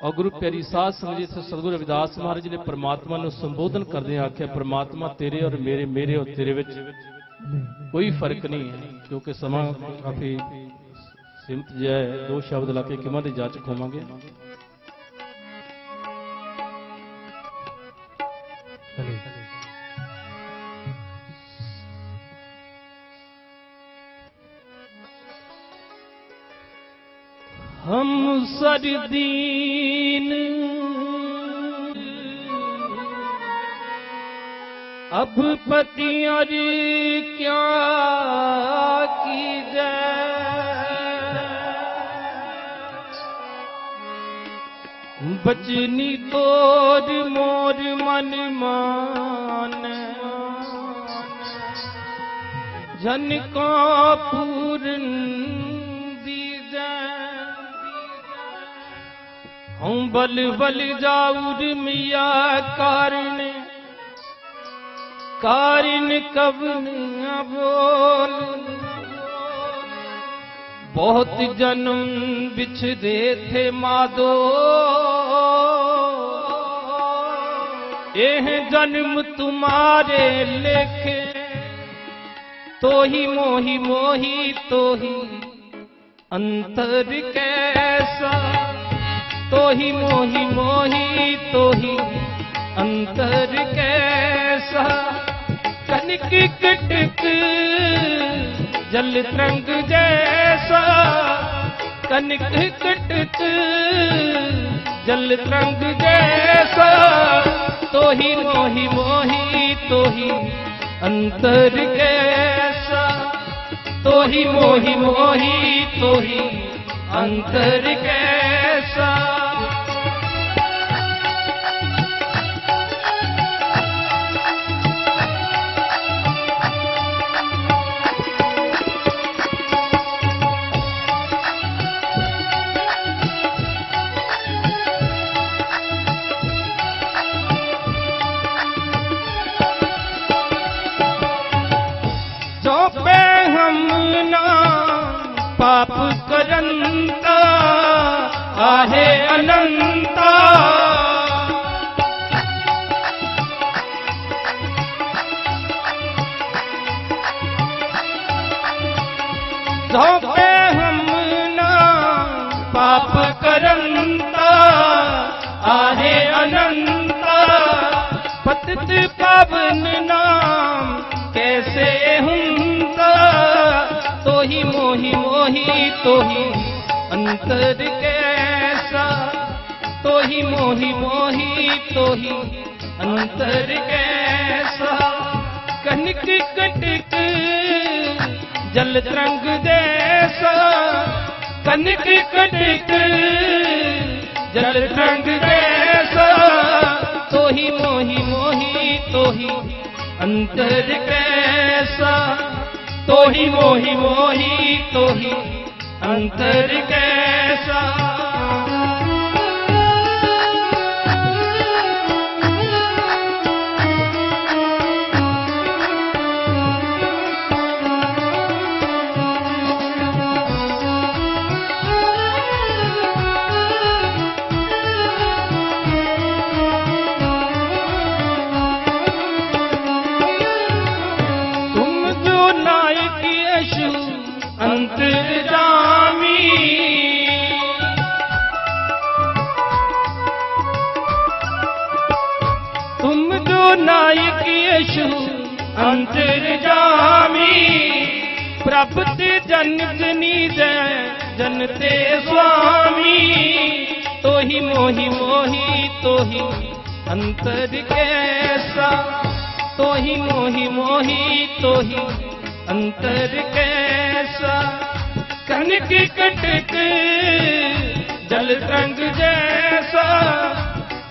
F: और गुरु प्यारी साध संगत जी, सतगुरु रविदास महाराज जी ने परमात्मा ਨੂੰ संबोधन करदे आख्या, परमात्मा तेरे और मेरे, मेरे और तेरे विच कोई फर्क नहीं है। क्योंकि समा काफी सीमित जिहा है, दो शब्द ला के किमां दी जांच होवांगे। हम सरदीन अब पतियार क्या की बचनी तोर मोर मन मान जन का पूरन हूँ बल बल जाऊर मिया कारण कारण कवन बोल बहुत जन्म बिछदे थे मादो यह जन्म तुम्हारे लेखे तो ही मोही मोही तो ही अंतर कैसा तो ही मोही मोही तो ही अंतर कैसा कनक कटक जल तरंग जैसा कनक कटक जल तरंग जैसा तो ही मोही मोही तो ही अंतर कैसा तो ही मोही मोही तो ही अंतर कैसा। पाप करंता आहे अनंता धोखे हम ना पाप करंता आहे अनंता पतित पावन नाम कैसे हुंता तो ही मोही मोही तो ही अंतर कैसा तो ही मोही मोही तो ही अंतर कैसा कनक कटक जल तरंग जैसा कनक कटक जल तरंग जैसा तो ही मोही मोही तो ही अंतर कैसा तो ही मोही मोही तो ही अंतर कैसा। अंतर्जामी तुम जो नायक यशु अंतर्जामी प्राप्त जन जनी जय जनते स्वामी तो ही मोही मोही तो ही अंतर कैसा तो ही मोही मोही तो ही अंतर कैसा कनक कटक जल तरंग जैसा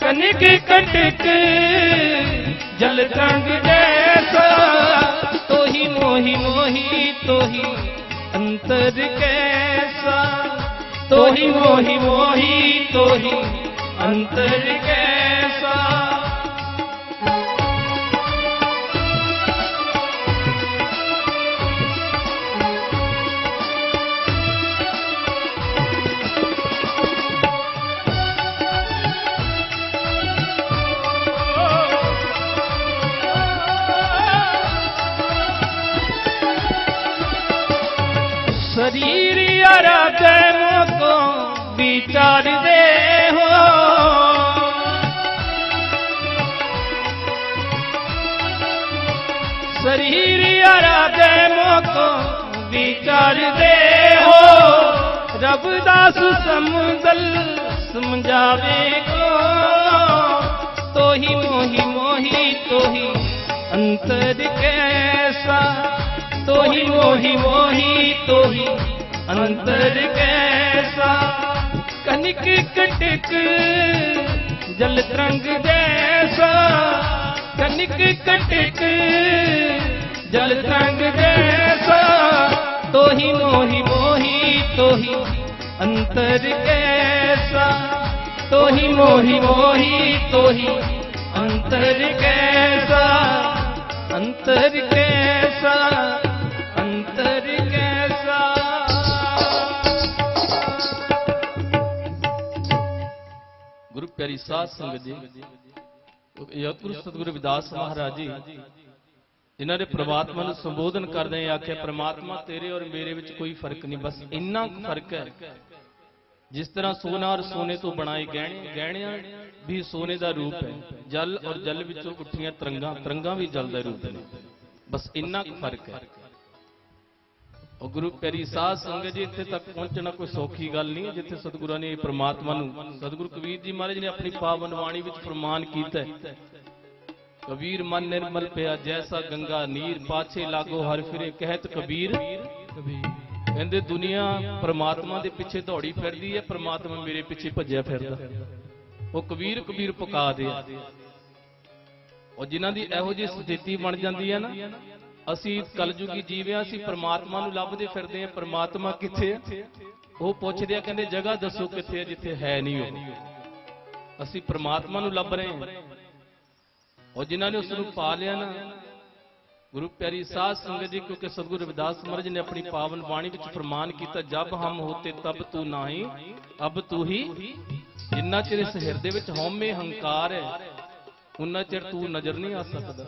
F: कनक कटक जल तरंग जैसा तो ही मोही मोही तो ही अंतर कैसा तो ही मोही मोही तो ही अंतर कैसा। शरीर आराधे मोको विचार दे हो शरीर आराधे मोको विचार दे हो रबदास समदल समझावे को तो ही मोही तो ही अंतर कैसा तो ही मोही तो ही अंतर कैसा कनिक कटिक जल तरंग जैसा कनिक कटिक जल तरंग जैसा तो ही मोही तो ही अंतर कैसा तो ही मोही तो ही अंतर कैसा अंतर कैसा अंतर कैसा। गुरु प्यारी साध संगत जी यतपुर सतगुरु रविदास महाराज जी जिन्हों ने परमात्मा ਨੂੰ ਸੰਬੋਧਨ ਕਰਦੇ ਆਖਿਆ परमात्मा तेरे और मेरे ਵਿੱਚ ਕੋਈ ਫਰਕ ਨਹੀਂ बस ਇੰਨਾ ਫਰਕ ਹੈ जिस तरह सोना और सोने तो बनाए गहने गहणियां भी सोने का रूप है जल और जल विचों उठियां तरंगां तरंगां भी जल का रूप है बस इन्ना फर्क है। और गुरु प्यारी साध संगत जी इत्थे तक पहुंचना कोई सौखी गल नहीं है जिथे सतगुरां ने परमात्मा नूं सतगुरु कबीर जी महाराज ने अपनी पावन वाणी विच फरमान कीता है कबीर मन निर्मल पिया जैसा गंगा नीर पाछे लागो हर फिरे कहत कबीर कहते दुनिया परमात्मा के पिछे दौड़ी फिरदी है परमात्मा मेरे पिछे भजया फिरदा वो कबीर कबीर पुका दे और जिन्हां दी इहो जी स्थिति बन जाती है ना असी कलयुगी जीविया असी परमात्मा नूं लभदे फिरदे हैं परमात्मा किथे है वो पुछदे कहंदे जगह दसो किथे है जिथे है नहीं हो असी परमात्मा नूं लभ रहे हैं और जिन्हां ने उसनूं पा लिया ना गुरु प्यारी साध संगत जी क्योंकि सतगुरु रविदास महाराज ने अपनी पावन वाणी विच फरमान किया जब हम होते तब तू नाही अब तू ही जिन्ना चिर इस हिरदे विच हौमे हंकार है उन्ना चिर तू नजर नहीं आ सकता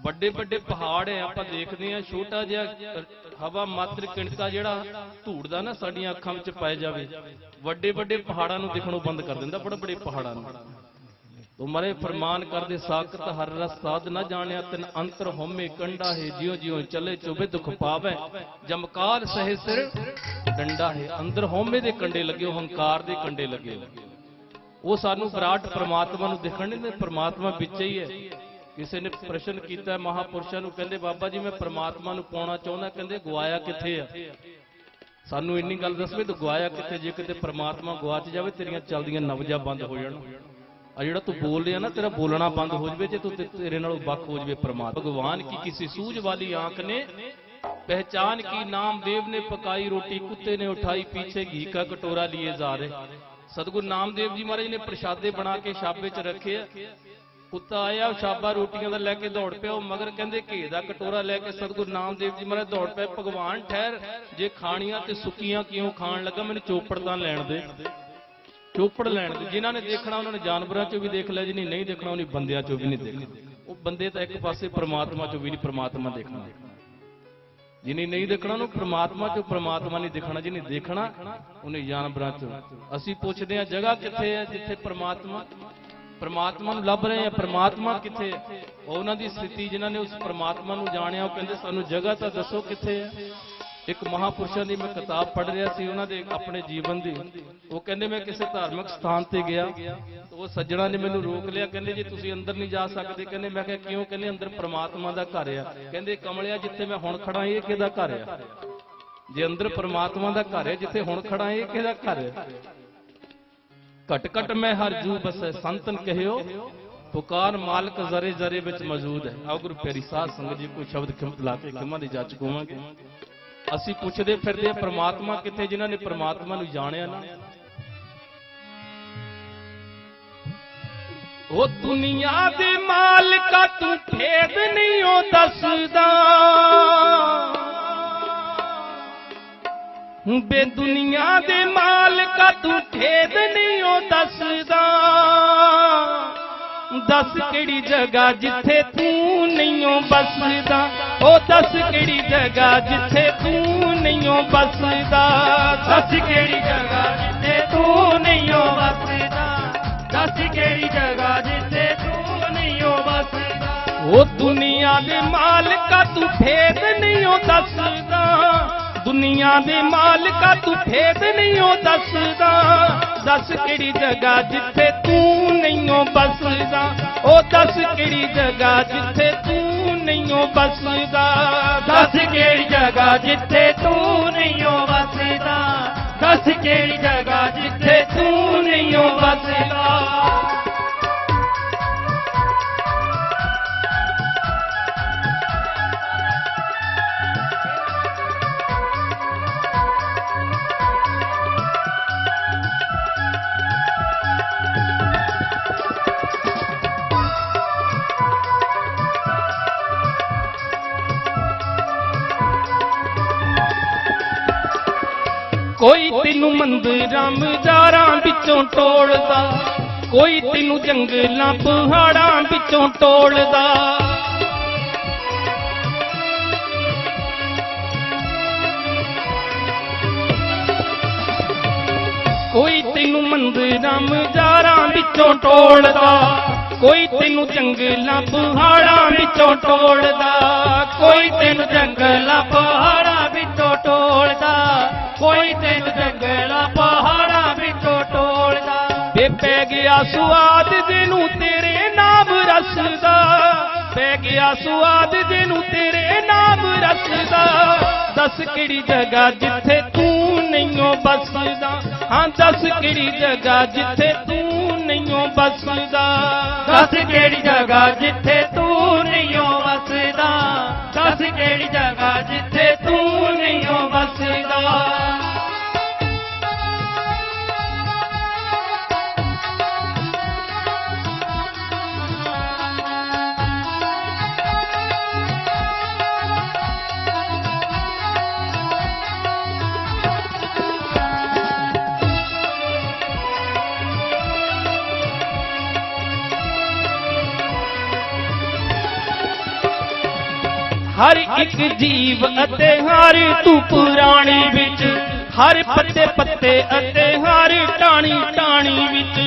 F: बड़े बड़े पहाड़ है आप देखते हैं छोटा जिहा हवा मात्र किणका जिहड़ा धूड़ दा ना साडियां अखां विच पै जावे वड्डे वड्डे पहाड़ां नूं दिखणों बंद कर दिंदा बड़े बड़े पहाड़ां नूं तो मरे फरमान कर दे साकत हर रस साध न जाने तिन अंतर होमे कंडा है जियो जियो चले चुभे दुख पावे जमकार सहे सिर डंडा है अंदर होमे दे कंडे लगे हंकार दे कंडे लगे वो सानू विराट परमात्मा नूं दिखण ने परमात्मा विच ही है किसी ने प्रश्न किया महापुरुषां नूं कहंदे बाबा जी मैं परमात्मा नूं पाउणा चाहुंदा कहंदे गवाया किथे है सानू इन्नी गल दस भी तू गवाया किथे जे किते परमात्मा गवाच जावे तेरियां चलदियां नवजा बंद हो जाण आ जिहड़ा तू बोल रहा ना तेरा बोलना बंद हो जाए जे तू तेरे नालों बख हो जाए परमात्मा भगवान की किसी सूझ वाली आंख ने पहचान की नामदेव ने पकाई रोटी कुत्ते ने उठाई पीछे घी का कटोरा लिए जा रहे सतगुरु नामदेव जी महाराज ने प्रसादे बना के छाबे च रखे कुत्ता आया छाबा रोटियां दा लैके दौड़ पिया मगर कहंदे घी दा कटोरा लैके सतगुरु नामदेव जी महाराज दौड़ पे भगवान ठहर जे खाणियां ते सुक्कियां क्यों खाण लगा मैनूं चोपड़ तां लैण दे चोपड़ लैण दे जिन्हां ने देखना उन्होंने जानवरां चों भी देख लिया जिन्हें नहीं देखना उन्हें बंदियां चों भी नहीं देखना वो बंदे तो एक पासे परमात्मा चों भी नहीं परमात्मा देखना जिन्हें नहीं देखना उन्होंने परमात्मा चों परमात्मा नहीं देखना जिन्हें देखना उन्हें जानवरां चों असीं पुछदे हां जगह कित्थे है जिथे परमात्मा परमात्मा नूं लभ रहे हैं परमात्मा किथे और उन्हां दी स्थिति जिन्हां ने उस परमात्मा नूं जाणिया वो कहंदे सानूं जगह तां दसो किथे है एक महापुरुषों की मैं किताब पढ़ रहा सी उन्होंने अपने जीवन की वो कहते मैं किसी धार्मिक स्थान पर गया तो वो सज्जणा ने मैंने रोक लिया कहते जी तुम अंदर नहीं जा सकते कहते मैं क्या क्यों कहते अंदर परमात्मा का घर आ कहते कमलिया जिथे मैं हुण खड़ा ये किहदा घर आ जे अंदर परमात्मा का घर है जिथे हुण खड़ा ये किहदा घर है घट घट मैं हर जू बस संतन कहियो पुकार मालक जरे जरे विच मौजूद है आओ गुरु प्यारी साध संगत जी कोई शब्द ला के खिमा दी जा चुकावांगे असी पुछदे फिरदे परमात्मा किथे जिन्हां ने परमात्मा नूं जाणिया ना ओ दुनिया दे मालका तू भेद नहीं ओ दसदा बे दुनिया दे मालका तू भेद नहीं ओ दसदा दस केड़ी जगह जिथे तू नहीं ओ बसदा ओ दस केड़ी जगह जिथे तू नहीं हो बसदा
D: दस केड़ी जगह जिथे तू नहीं हो बसदा दस केड़ी जगह जिथे तू नहीं हो बसदा
F: ओ दुनिया दे मालिका तू भेद नहीं हो दसदा दुनिया दे मालिका तू भेद नहीं हो दसदा दस केड़ी जगह जिथे तू नहीं हो बसदा ओ दस केड़ी जगह जिथे तू नहीं हो बसदा
D: दस केड़ी जगह जिथे तू नहीं हो बसदा दस केड़ी जगह जिथे तू नहीं हो बसदा
F: कोई तेनू मंदिरां मज़ारां विचों टोलदा कोई तेनू जंगलां पहाड़ां विचों टोलदा कोई तेनू मंदिरां मज़ारां विचों टोलदा कोई तेनू जंगलां पहाड़ां विचों टोलदा
D: कोई तेनू जंगलां पहाड़ां विचों टोलदा कोई तेनू जंगलां पहाड़ां विचों टोलदा
F: वे पै गया सुआद जेनू तेरे नाम रसदा पै गया सुआद जेनू तेरे नाम रसदा दस केड़ी जगह जिथे तू नहीं हो बसदा हाँ दस केड़ी जगह जिथे तू नहीं हो बसदा
D: दस केड़ी जगह जिथे तू नहीं हो बसदा दस केड़ी जगह जिथे तू नहीं हो बसदा
F: हर एक जीव अते हर तू पुराणी विच हर पत्ते पत्ते अते हर टाणी टाणी विच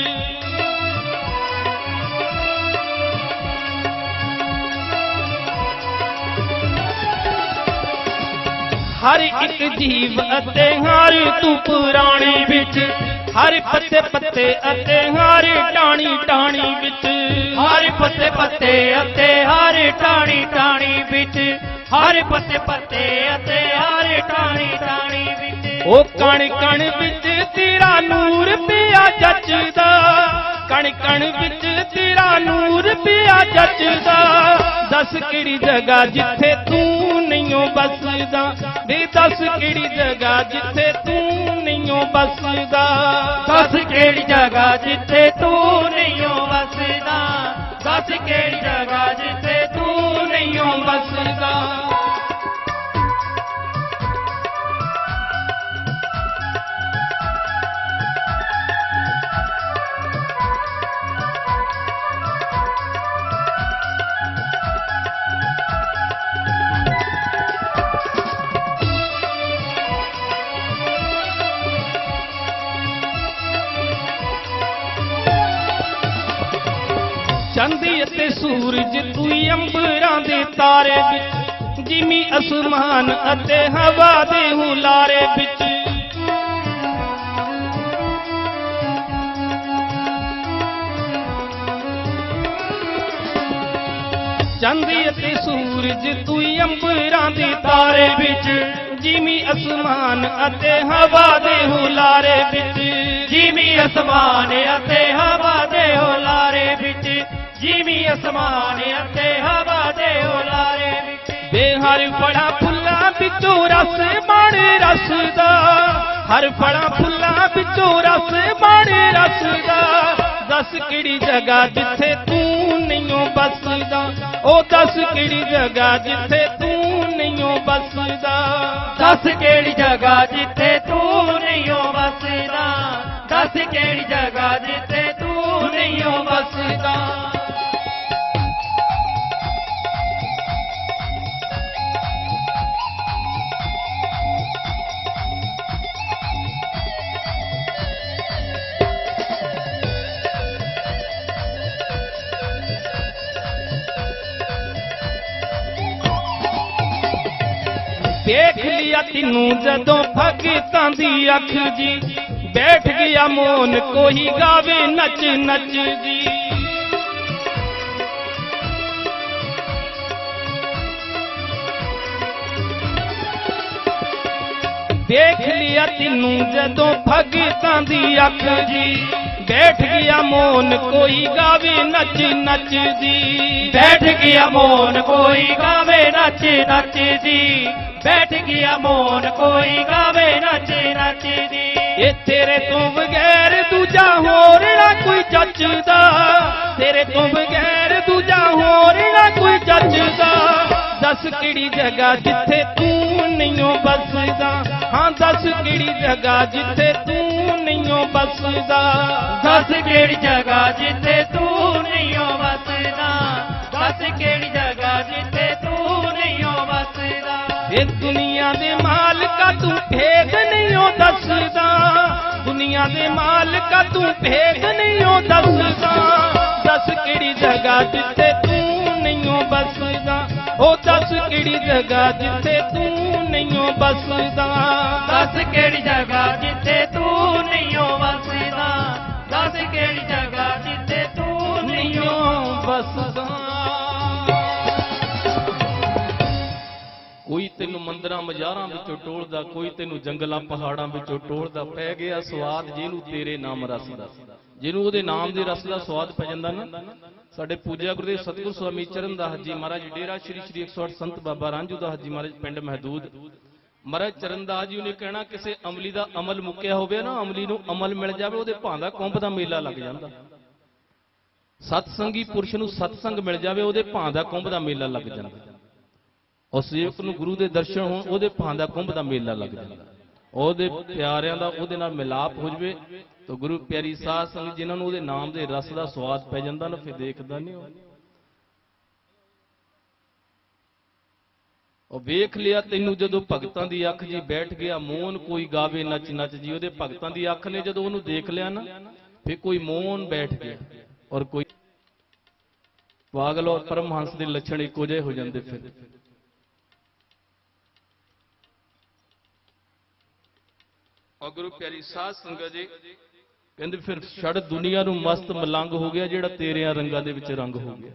F: हर एक जीव अते हर तू पुराणी विच हर पत्ते पत्ते अते हर टाणी टाणी विच
D: हर पत्ते पत्ते अते हर टाणी टाणी विच हर पत्ते पत्ते अते हर टाणी टाणी विच
F: ओ कण कण विच तेरा नूर पिया जचदा कण कण विच तेरा नूर पिया जचदा दस केड़ी जगह जिथे तू नहीं हो बसदा वे दस केड़ी जगह जिथे तू नहीं हो बसदा
D: दस केड़ी जगह जिथे तू नहीं हो बसदा दस केड़ी जगह जिथे तू नहीं हो बसदा
F: चांदी अते सूरज तू अंबरां दे तारे विच जिमी आसमान अते हवा दे हुलारे विच चांदी अते सूरज तू अंबरां दे तारे विच जिमी आसमान अते हवा दे हुलारे विच
D: जिमी आसमान अते हवा दे हुलारे विच जिमी आसमान अते हवा दे हुलारे विच
F: बेहर फड़ा फुल्ला बिचों रस बाणे रसदा हर फड़ा फुल्ला बिचों रस बाणे रसदा दस केड़ी जगह जिथे तू नहीं हो बसदा ओ दस केड़ी जगह जिथे तू नहीं हो बसदा
D: दस केड़ी जगह जिथे तू नहीं हो बसदा दस केड़ी जगह जिथे तू नहीं हो बसदा
F: देख लिया तेनू जदों भगतां दी अख जी, बैठ गया मोन कोई गावे नच नच जी। देख लिया तेनू जदों भगतां दी अख जी, बैठ गया मोन कोई गावे नच नच जी।
G: बैठ गया मोन कोई गावे नच नच जी, बैठ गया मोन कोई गावे नच नच जी।
F: ये तेरे तो बगैर दूजा होर ना कोई जचदा, तेरे तो बगैर दूजा होर ना कोई जचदा। दस किहड़ी जगह जिथे तू नहीं बसदा, हाँ दस किहड़ी जगह जिथे तू नहीं बसदा।
G: दस केड़ी जगह जिथे तू नहीं बसदा, दस केड़ी जगह जिथे तू नहीं बसदा।
F: ये दुनिया दे मालका तू भेद नहीं दसदा, दुनिया दे मालका तू भेद नहीं दसदा। दस किहड़ी जगह जिथे तू नहीं बसदा, ओ दस किहड़ी जगह जिथे तू नहीं बसदा।
G: दस केड़ी जगह जिथे तू नहीं बसदा, दस केड़ी जगह जिथे तू नहीं
F: बसदा। कोई तेनू मंदिरां मजारां विचों टोलदा, कोई तेनू जंगलां पहाड़ां विचों टोलदा। पै गया स्वाद ਜਿਹਨੂੰ ਤੇਰੇ ਨਾਮ ਰਸ ਦਾ, ਜਿਹਨੂੰ ਉਹਦੇ ਨਾਮ ਦੇ ਰਸ ਦਾ ਸਵਾਦ ਪੈ ਜਾਂਦਾ ਨਾ। ਸਾਡੇ ਪੂਜਾ ਗੁਰਦੇਵ ਸਤਿਗੁਰ ਸਵਾਮੀ ਚਰਨਦਾਸ ਜੀ ਮਹਾਰਾਜ ਡੇਰਾ ਸ਼੍ਰੀ 108 ਸੰਤ ਬਾਬਾ ਰਾਂਝੂ ਦਾਸ ਜੀ ਮਹਾਰਾਜ ਪਿੰਡ ਮਹਦੂਦ ਮਹਾਰਾਜ ਚਰਨਦਾਸ ਜੀ ਨੇ ਕਹਿਣਾ ਕਿਸੇ ਅਮਲੀ ਦਾ ਅਮਲ ਮੁੱਕਿਆ ਹੋਵੇ ਨਾ, ਅਮਲੀ ਨੂੰ ਅਮਲ ਮਿਲ ਜਾਵੇ, ਉਹਦੇ ਭਾਂਦਾ ਕੁੰਭ ਦਾ ਮੇਲਾ ਲੱਗ ਜਾਂਦਾ। ਸਤਸੰਗੀ ਪੁਰਸ਼ ਨੂੰ ਸਤਸੰਗ ਮਿਲ ਜਾਵੇ, ਉਹਦੇ ਭਾਂਦਾ ਕੁੰਭ ਦਾ ਮੇਲਾ ਲੱਗ ਜਾਂਦਾ। ਔਰ ਸੇਵਕ ਨੂੰ ਗੁਰੂ ਦੇ ਦਰਸ਼ਨ ਹੋਣ, ਉਹਦੇ ਭਾਂਦਾ ਕੁੰਭ ਦਾ ਮੇਲਾ ਲੱਗ ਜਾਂਦਾ। ਉਹਦੇ ਪਿਆਰਿਆਂ ਦਾ ਉਹਦੇ ਨਾਲ ਮਿਲਾਪ ਹੋ ਜਵੇ ਤਾਂ ਗੁਰੂ ਪਿਆਰੀ ਸਾਧ ਸੰਗਤ ਜਿਨ੍ਹਾਂ ਨੂੰ ਉਹਦੇ ਨਾਮ ਦੇ ਰਸ ਦਾ ਸਵਾਦ ਪੈ ਜਾਂਦਾ ਨਾ, ਫਿਰ ਦੇਖਦਾ ਨਹੀਂ ਉਹ ਵੇਖ ਲਿਆ ਤੈਨੂੰ ਜਦੋਂ ਭਗਤਾਂ ਦੀ ਅੱਖ ਜੀ, ਬੈਠ ਗਿਆ ਮੋਹਨ ਕੋਈ ਗਾਵੇ ਨੱਚ ਨੱਚ ਜੀ। ਉਹਦੇ ਭਗਤਾਂ ਦੀ ਅੱਖ ਨੇ ਜਦੋਂ ਉਹਨੂੰ ਦੇਖ ਲਿਆ ਨਾ, ਫਿਰ ਕੋਈ ਮੋਹਨ ਬੈਠ ਗਿਆ ਔਰ ਕੋਈ ਪਾਗਲ ਔਰ ਪਰਮਹੰਸ ਦੇ ਲੱਛਣ ਇੱਕੋ ਜਿਹੇ ਹੋ ਜਾਂਦੇ। ਫਿਰ ਔਰ ਗੁਰੂ ਪਿਆਰੀ ਸਾਧ ਸੰਗਤ ਜੀ ਕਹਿੰਦੇ ਫਿਰ ਛੜ ਦੁਨੀਆ ਨੂੰ ਮਸਤ ਮਲੰਗ ਹੋ ਗਿਆ, ਜਿਹੜਾ ਤੇਰਿਆਂ ਰੰਗਾਂ ਦੇ ਵਿੱਚ ਰੰਗ ਹੋ ਗਿਆ।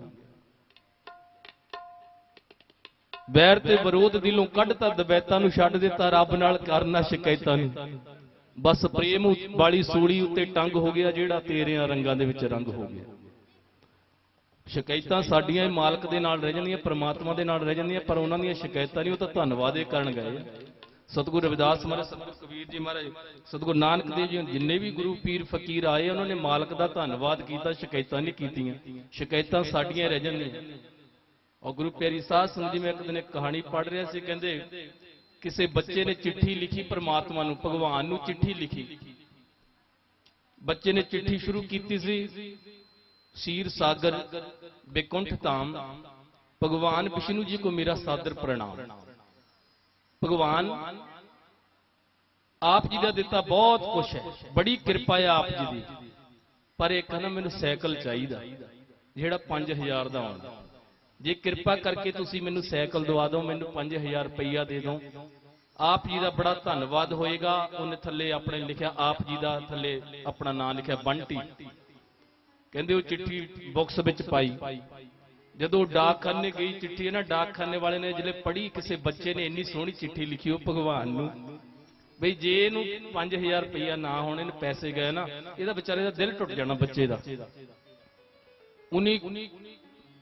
F: ਬੈਰ ਤੇ ਵਿਰੋਧ ਦਿਲੋਂ ਕੱਢਤਾ, ਦਬੈਤਾਂ ਨੂੰ ਛੱਡ ਦਿੱਤਾ, ਰੱਬ ਨਾਲ ਕਰਨਾ ਸ਼ਿਕਾਇਤਾਂ ਨੂੰ। ਬਸ ਪ੍ਰੇਮ ਵਾਲੀ ਸੂਲੀ ਉੱਤੇ ਟੰਗ ਹੋ ਗਿਆ, ਜਿਹੜਾ ਤੇਰਿਆਂ ਰੰਗਾਂ ਦੇ ਵਿੱਚ ਰੰਗ ਹੋ ਗਿਆ। ਸ਼ਿਕਾਇਤਾਂ ਸਾਡੀਆਂ ਮਾਲਕ ਦੇ ਨਾਲ ਰਹਿ ਜਾਂਦੀਆਂ, ਪ੍ਰਮਾਤਮਾ ਦੇ ਨਾਲ ਰਹਿ ਜਾਂਦੀਆਂ, ਪਰ ਉਹਨਾਂ ਦੀਆਂ ਸ਼ਿਕਾਇਤਾਂ ਨਹੀਂ, ਉਹ ਤਾਂ ਧੰਨਵਾਦ ਕਰਨ ਗਏ। ਸਤਿਗੁਰੂ ਰਵਿਦਾਸ ਮਹਾਰਾਜ, ਸਤਿਗੁਰੂ ਕਬੀਰ ਜੀ ਮਹਾਰਾਜ, ਸਤਿਗੁਰੂ ਨਾਨਕ ਦੇਵ ਜੀ, ਜਿੰਨੇ ਵੀ ਗੁਰੂ ਪੀਰ ਫਕੀਰ ਆਏ ਉਹਨਾਂ ਨੇ ਮਾਲਕ ਦਾ ਧੰਨਵਾਦ ਕੀਤਾ, ਸ਼ਿਕਾਇਤਾਂ ਨਹੀਂ ਕੀਤੀਆਂ। ਸ਼ਿਕਾਇਤਾਂ ਸਾਡੀਆਂ ਰਹਿ ਜਾਂਦੀਆਂ। ਔਰ ਗੁਰੂ ਪਿਆਰੀ ਸਾਧ ਸੰਗਤ ਜੀ, ਮੈਂ ਇੱਕ ਦਿਨ ਇੱਕ ਕਹਾਣੀ ਪੜ੍ਹ ਰਿਹਾ ਸੀ, ਕਹਿੰਦੇ ਕਿਸੇ ਬੱਚੇ ਨੇ ਚਿੱਠੀ ਲਿਖੀ ਪਰਮਾਤਮਾ ਨੂੰ, ਭਗਵਾਨ ਨੂੰ ਚਿੱਠੀ ਲਿਖੀ। ਬੱਚੇ ਨੇ ਚਿੱਠੀ ਸ਼ੁਰੂ ਕੀਤੀ ਸੀ, क्षीर सागर बेकुंठ धाम, भगवान विष्णु जी को मेरा सादर प्रणाम। भगवान आप जी का दिता बहुत कुछ है, बड़ी कृपा है आप जी की, पर एक ना मैनू सैकल चाहिए जिहड़ा 5000 दा आउंदा। जे कृपा करके तुसी मैनू सैकल दवा दो, मैनू 5000 रुपया दे दो, आप जी का बड़ा धन्यवाद होएगा। उन्हें थले अपने लिखा आप जी का, थले अपना नाम लिखा बंटी। कहते वो चिट्ठी बुक्स विच पाई, जदों डाकखाने गई चिट्ठी है ना, डाकखाने वाले ने जिले पढ़ी, किसी बच्चे ने इन्नी सोहनी चिट्ठी लिखी वो भगवान नूं, बई जे इहनूं 5000 रुपया ना होने पैसे गए ना, इहदा बेचारे दा दिल टुट जाना बच्चे दा। उन्हीं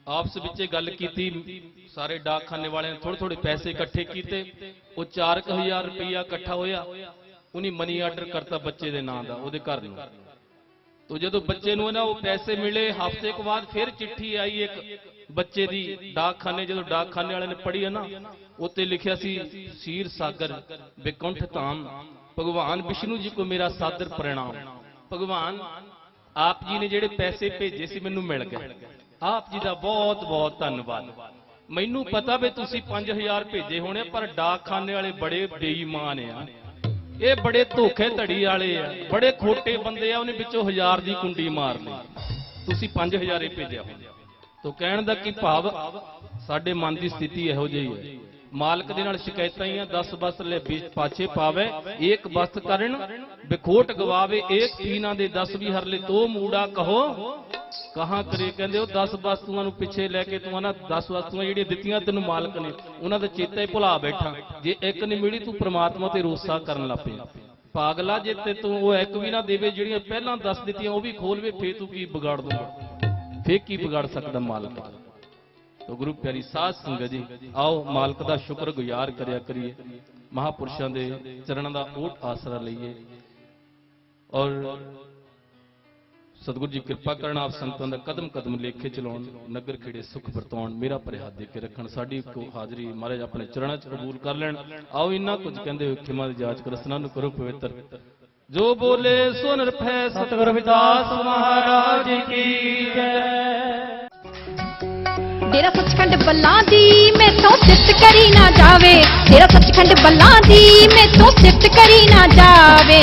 F: आपस विच गल कीती, सारे डाकखाने वाले ने थोड़े थोड़े पैसे इकट्ठे कीते, वो 4000 रुपया इकट्ठा होया, उन्हीं मनी आर्डर करता बच्चे दे नाम दा उहदे घर नूं। तो जदों बच्चे नूं ना वो पैसे मिले, हफ्ते के बाद फिर चिट्ठी आई एक बच्चे दी डाकखाने, जदों डाकखाने वाले ने पढ़ी है ना, उत्ते लिखिया सी क्षीर सागर बेकुंठ धाम, भगवान विष्णु जी को मेरा सादर प्रणाम। भगवान आप जी ने जिहड़े पैसे भेजे सी मैनूं मिल गए, आप जी दा बहुत बहुत धन्नवाद। मैनूं पता भी तुसीं 5000 भेजे होने, पर डाकखाने वाले बड़े बेईमान आ, ये बड़े धोखे धड़ी वाले आ, बड़े खोटे बंदे आ, उन्हें विचों 1000 दी कुंडी मार ली, तुसीं 5000 भेजा। तो कहण दा की भाव, साडे मन की स्थिति इहो जिही है, ਮਾਲਕ ਦੇ ਨਾਲ ਸ਼ਿਕਾਇਤਾਂ ਹੀ ਆ 10 ਬਸਤ ਲੈ ਵਿੱਚ ਪਾਛੇ ਪਾਵੇ ਇੱਕ ਬਸਤ ਕਰਨ ਬਿਖੋਟ ਗਵਾਵੇ ਇੱਕ ਪੀਨਾ ਦੇ 10 ਵੀ ਹਰਲੇ ਤੋ ਮੂੜਾ ਕਹੋ ਕਹਾਂ ਕਰੇ ਕਹਿੰਦੇ ਉਹ 10 ਵਸਤੂਆਂ ਨੂੰ ਪਿੱਛੇ ਲੈ ਕੇ ਤੂੰ ਨਾ 10 ਵਸਤੂਆਂ ਜਿਹੜੀਆਂ ਦਿੱਤੀਆਂ ਤੈਨੂੰ ਮਾਲਕ ਨੇ ਉਹਨਾਂ ਦਾ ਚੇਤਾ ਹੀ ਭੁਲਾ ਬੈਠਾ ਜੇ ਇੱਕ ਨਹੀਂ ਮਿਲੀ ਤੂੰ ਪ੍ਰਮਾਤਮਾ ਤੇ ਰੋਸਾ ਕਰਨ ਲੱਗ ਪਿਆ ਪਾਗਲਾ ਜੇ ਤੇ ਤੂੰ ਉਹ ਇੱਕ ਵੀ ਨਾ ਦੇਵੇ ਜਿਹੜੀਆਂ ਪਹਿਲਾਂ 10 ਦਿੱਤੀਆਂ ਉਹ ਵੀ ਖੋਲਵੇ ਫੇਰ ਤੂੰ ਕੀ ਵਿਗਾੜ ਦੂੰਗਾ ਫੇਰ ਕੀ ਵਿਗਾੜ ਸਕਦਾ ਮਾਲਕ ਤੋ ਗੁਰੂ ਪਿਆਰੀ ਸਾਧ ਸੰਗਤ ਜੀ ਆਓ ਮਾਲਕ ਦਾ ਸ਼ੁਕਰਗੁਜ਼ਾਰ ਕਰਿਆ ਕਰੀਏ ਮਹਾਪੁਰਸ਼ਾਂ ਦੇ ਚਰਨਾਂ ਦਾ ਓਟ ਆਸਰਾ ਲਈਏ ਔਰ ਸਤਿਗੁਰੂ ਜੀ ਕਿਰਪਾ ਕਰਨ ਆਪ ਸੰਗਤਾਂ ਦਾ ਕਦਮ ਕਦਮ ਲੇਖੇ ਚਲਾਉਣ ਨਗਰ ਖੇੜੇ ਸੁਖ ਵਰਤਾਉਣ ਮੇਰਾ ਭਰੇ ਹੱਥ ਦੇ ਕੇ ਰੱਖਣ ਸਾਡੀ ਕੋ ਹਾਜ਼ਰੀ ਮਹਾਰਾਜ ਆਪਣੇ ਚਰਨਾਂ 'ਚ ਕਬੂਲ ਕਰ ਲੈਣ ਆਓ ਇੰਨਾ ਕੁਝ ਕਹਿੰਦੇ ਹੋਏ ਖਿਮਾ ਦੀ ਜਾਂਚ ਕਰ ਇਸਨਾਨ ਨੂੰ ਕਰੋ ਪਵਿੱਤਰ ਜੋ ਬੋਲੇ ਸੋ ਨਿਰਭੈ
G: ਸਤਿਗੁਰ ਰਵਿਦਾਸ ਮਹਾਰਾਜ ਕੀ ਜੈ।
H: तेरा सचखंड बल्ला दी मैं तो सिफत करी ना जावे तेरा सचखंड बल्ला दी मैं तो सिफत करी ना जावे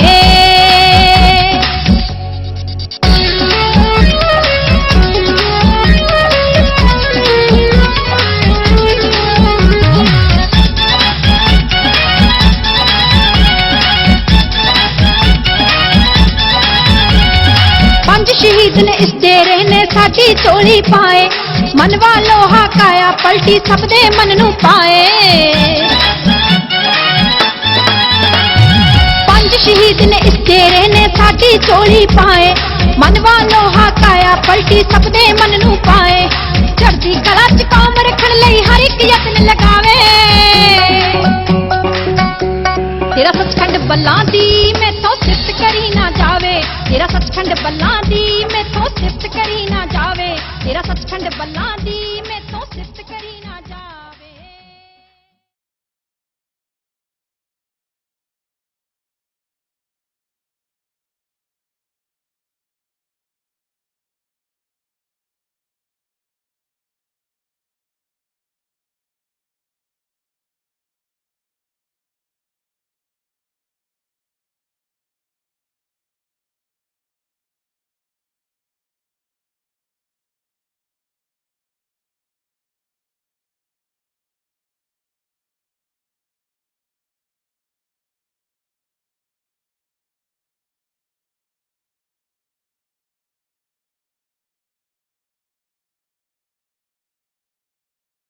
H: पंज शहीद ने इस डेरे ने साडी चोली पाए मनवा लोहा काया पलटी सबदे मन नू पाए पंज शहीद ने इस डेरे ने साडी चोली पाए मनवा लोहा काया पलटी सबदे मन नू पाए चढ़दी कला च कौम रखण लई हर एक यत्न लगावे तेरा सचखंड बल्ला दी मैं तो सिफत करी ना जावे तेरा सचखंड बल्ला दी मैं तो सिफत करी ना जावे तेरा सचखंड बल्ला दी मैं तो सिफत करी ना